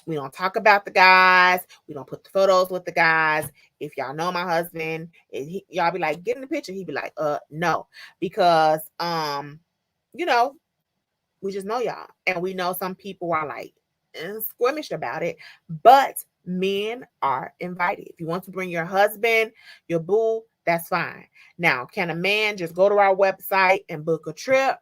we don't talk about the guys. We don't put the photos with the guys. If y'all know my husband, y'all be like, get in the picture. He'd be like, no, because, we just know y'all. And we know some people are like squeamish about it, but men are invited. If you want to bring your husband, your boo, that's fine. Now, can a man just go to our website and book a trip?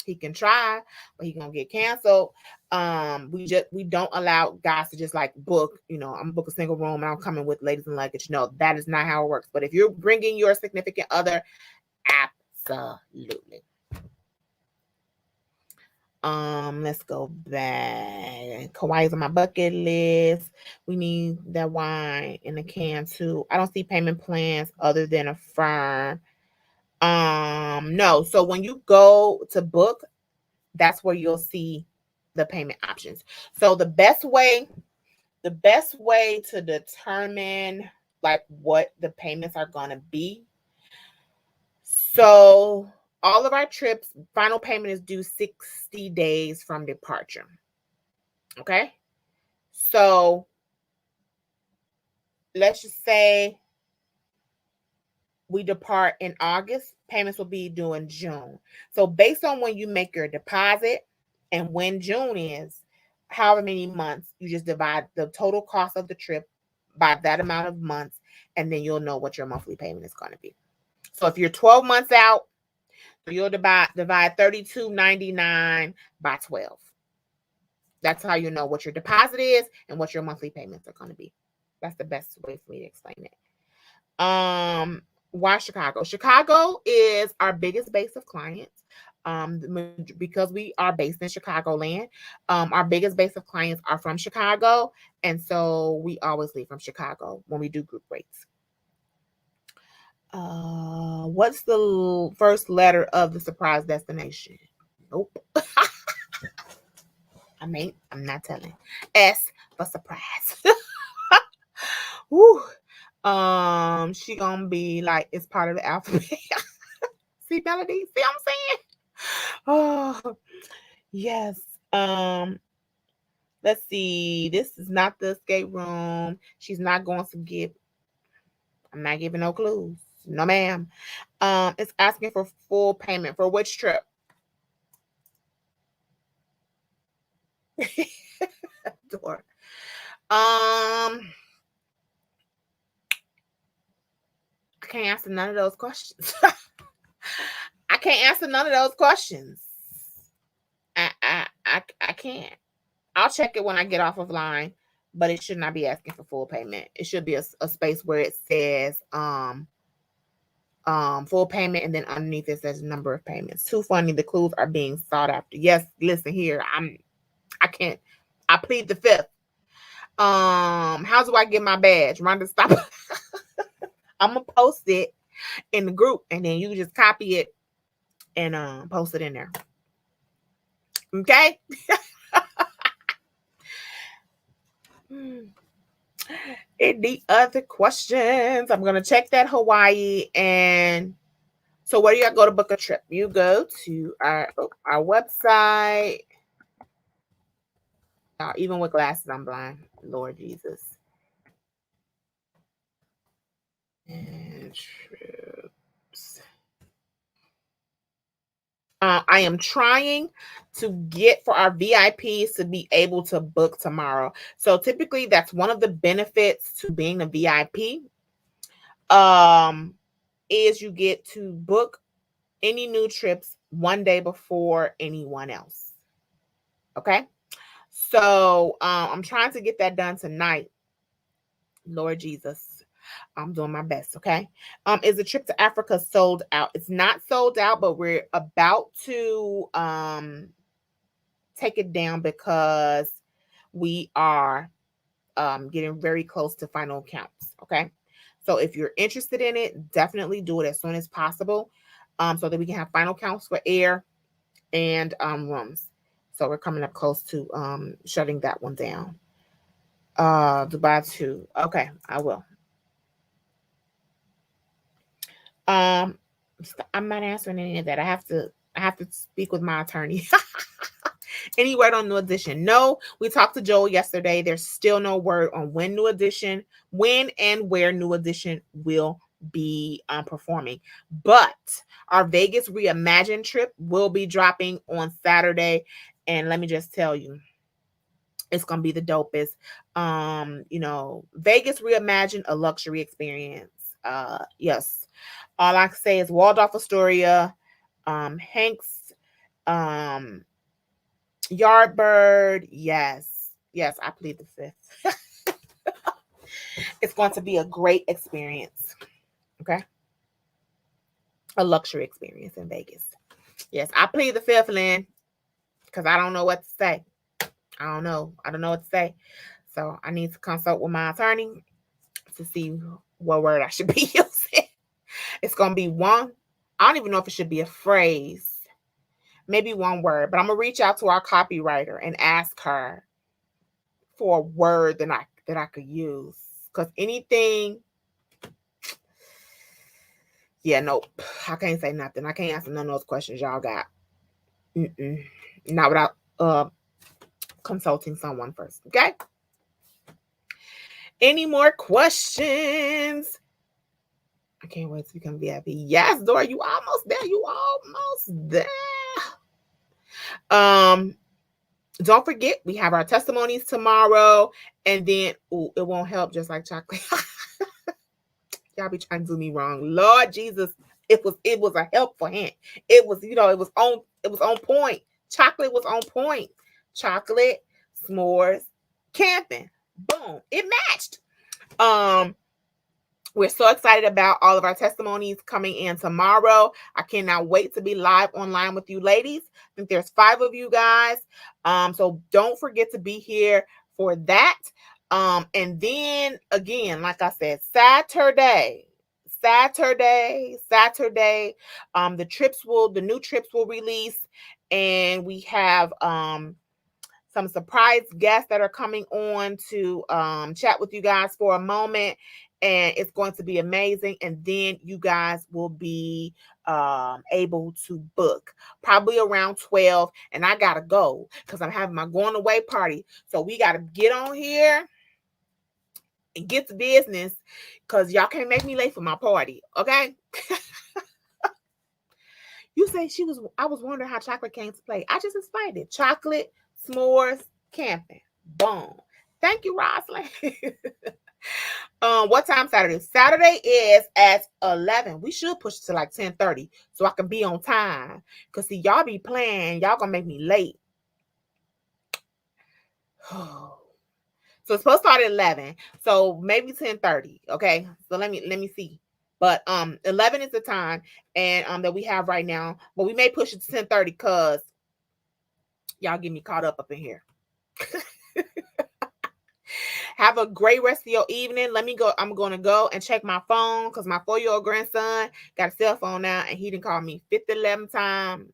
He can try, but he's gonna get canceled. We don't allow guys to just like book, I'm book a single room and I'm coming with ladies and luggage. No, that is not how it works. But if you're bringing your significant other, absolutely. Let's go back. Hawaii's on my bucket list. We need that wine in a can too. I don't see payment plans other than Affirm. No. So when you go to book, that's where you'll see the payment options. So the best way to determine like what the payments are gonna be. So all of our trips, final payment is due 60 days from departure. Okay. So let's just say we depart in August, payments will be due in June. So based on when you make your deposit and when June is, however many months, you just divide the total cost of the trip by that amount of months, and then you'll know what your monthly payment is going to be. So if you're 12 months out, you'll divide $32.99 by 12. That's how you know what your deposit is and what your monthly payments are going to be. That's the best way for me to explain it. Why Chicago? Chicago is our biggest base of clients. Because we are based in Chicagoland, our biggest base of clients are from Chicago, and so we always leave from Chicago when we do group rates. What's the first letter of the surprise destination? Nope. I'm not telling. S for surprise. Woo. She gonna be like, it's part of the alphabet. See, Melody? See what I'm saying? Oh, yes. Let's see. This is not the escape room. She's not going to give. I'm not giving no clues. No, ma'am. It's asking for full payment for which trip? Door. I can't answer none of those questions. I can't answer none of those questions. I can't. I'll check it when I get off of line, but it should not be asking for full payment. It should be a space where it says full payment, and then underneath it says number of payments. Too funny. The clues are being sought after. Yes, listen here. I can't. I plead the fifth. How do I get my badge? Rhonda, stop. I'm gonna post it in the group, and then you just copy it and post it in there. Okay. Any other questions? I'm gonna check that Hawaii. And so where do you go to book a trip? You go to our website. Even with glasses, I'm blind. Lord Jesus. And trips. I am trying to get for our VIPs to be able to book tomorrow. So typically that's one of the benefits to being a VIP. Is you get to book any new trips one day before anyone else. Okay. So I'm trying to get that done tonight. Lord Jesus, I'm doing my best. Okay. Is the trip to Africa sold out? It's not sold out, but we're about to take it down because we are getting very close to final counts. Okay. So if you're interested in it, definitely do it as soon as possible, so that we can have final counts for air and rooms. So we're coming up close to shutting that one down. Dubai 2. Okay, I will. I'm not answering any of that. I have to speak with my attorney. Any word on New Edition? No, we talked to Joel yesterday. There's still no word on when and where New Edition will be performing. But our Vegas Reimagined trip will be dropping on Saturday. And let me just tell you, it's going to be the dopest. Vegas Reimagined, a luxury experience. Yes. All I can say is Waldorf Astoria, Hanks, Yardbird. Yes, I plead the fifth. It's going to be a great experience. Okay. A luxury experience in Vegas. Yes, I plead the fifth, Lynn, because I don't know what to say. I don't know what to say. So I need to consult with my attorney to see what word I should be using. It's going to be one. I don't even know if it should be a phrase. Maybe one word, but I'm going to reach out to our copywriter and ask her for a word that I could use. Because anything, nope. I can't say nothing. I can't answer none of those questions y'all got. Not without consulting someone first. Okay. Any more questions? I can't wait to become VIP. Yes, Dora, you almost there. You almost there. Don't forget, we have our testimonies tomorrow, and then it won't help just like chocolate. Y'all be trying to do me wrong. Lord Jesus, it was a helpful hint. It was, it was on point. Chocolate was on point. Chocolate, s'mores, camping. Boom. It matched. We're so excited about all of our testimonies coming in tomorrow. I cannot wait to be live online with you ladies. I think there's 5 of you guys. So don't forget to be here for that. And then again, like I said, Saturday, the new trips will release, and we have some surprise guests that are coming on to chat with you guys for a moment, and it's going to be amazing. And then you guys will be able to book probably around 12, and I gotta go because I'm having my going away party. So we gotta get on here and get to business because y'all can't make me late for my party, okay? You say I was wondering how chocolate came to play. I just explained it. Chocolate, s'mores, camping. Boom. Thank you, Rosalind. What time Saturday? Saturday is at 11. We should push it to like 10:30 so I can be on time. Because see, y'all be playing. Y'all gonna make me late. So it's supposed to start at 11. So maybe 10:30. Okay. So let me see. But 11 is the time and that we have right now. But we may push it to 10:30 because y'all get me caught up in here. Have a great rest of your evening. Let me go. I'm going to go and check my phone because my 4-year-old grandson got a cell phone now, and he didn't call me 11 times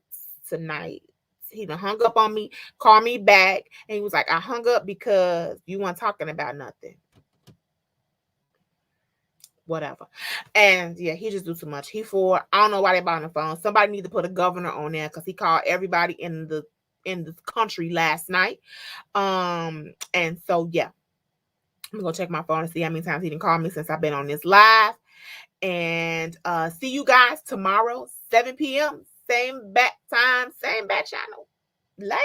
tonight. He done hung up on me, called me back, and he was like, I hung up because you weren't talking about nothing. Whatever. And yeah, he just do too much. I don't know why they bought on the phone. Somebody need to put a governor on there because he called everybody in the country last night. And so yeah. I'm gonna check my phone and see how many times he didn't call me since I've been on this live. And see you guys tomorrow, 7 p.m. Same bat time, same bat channel. Later.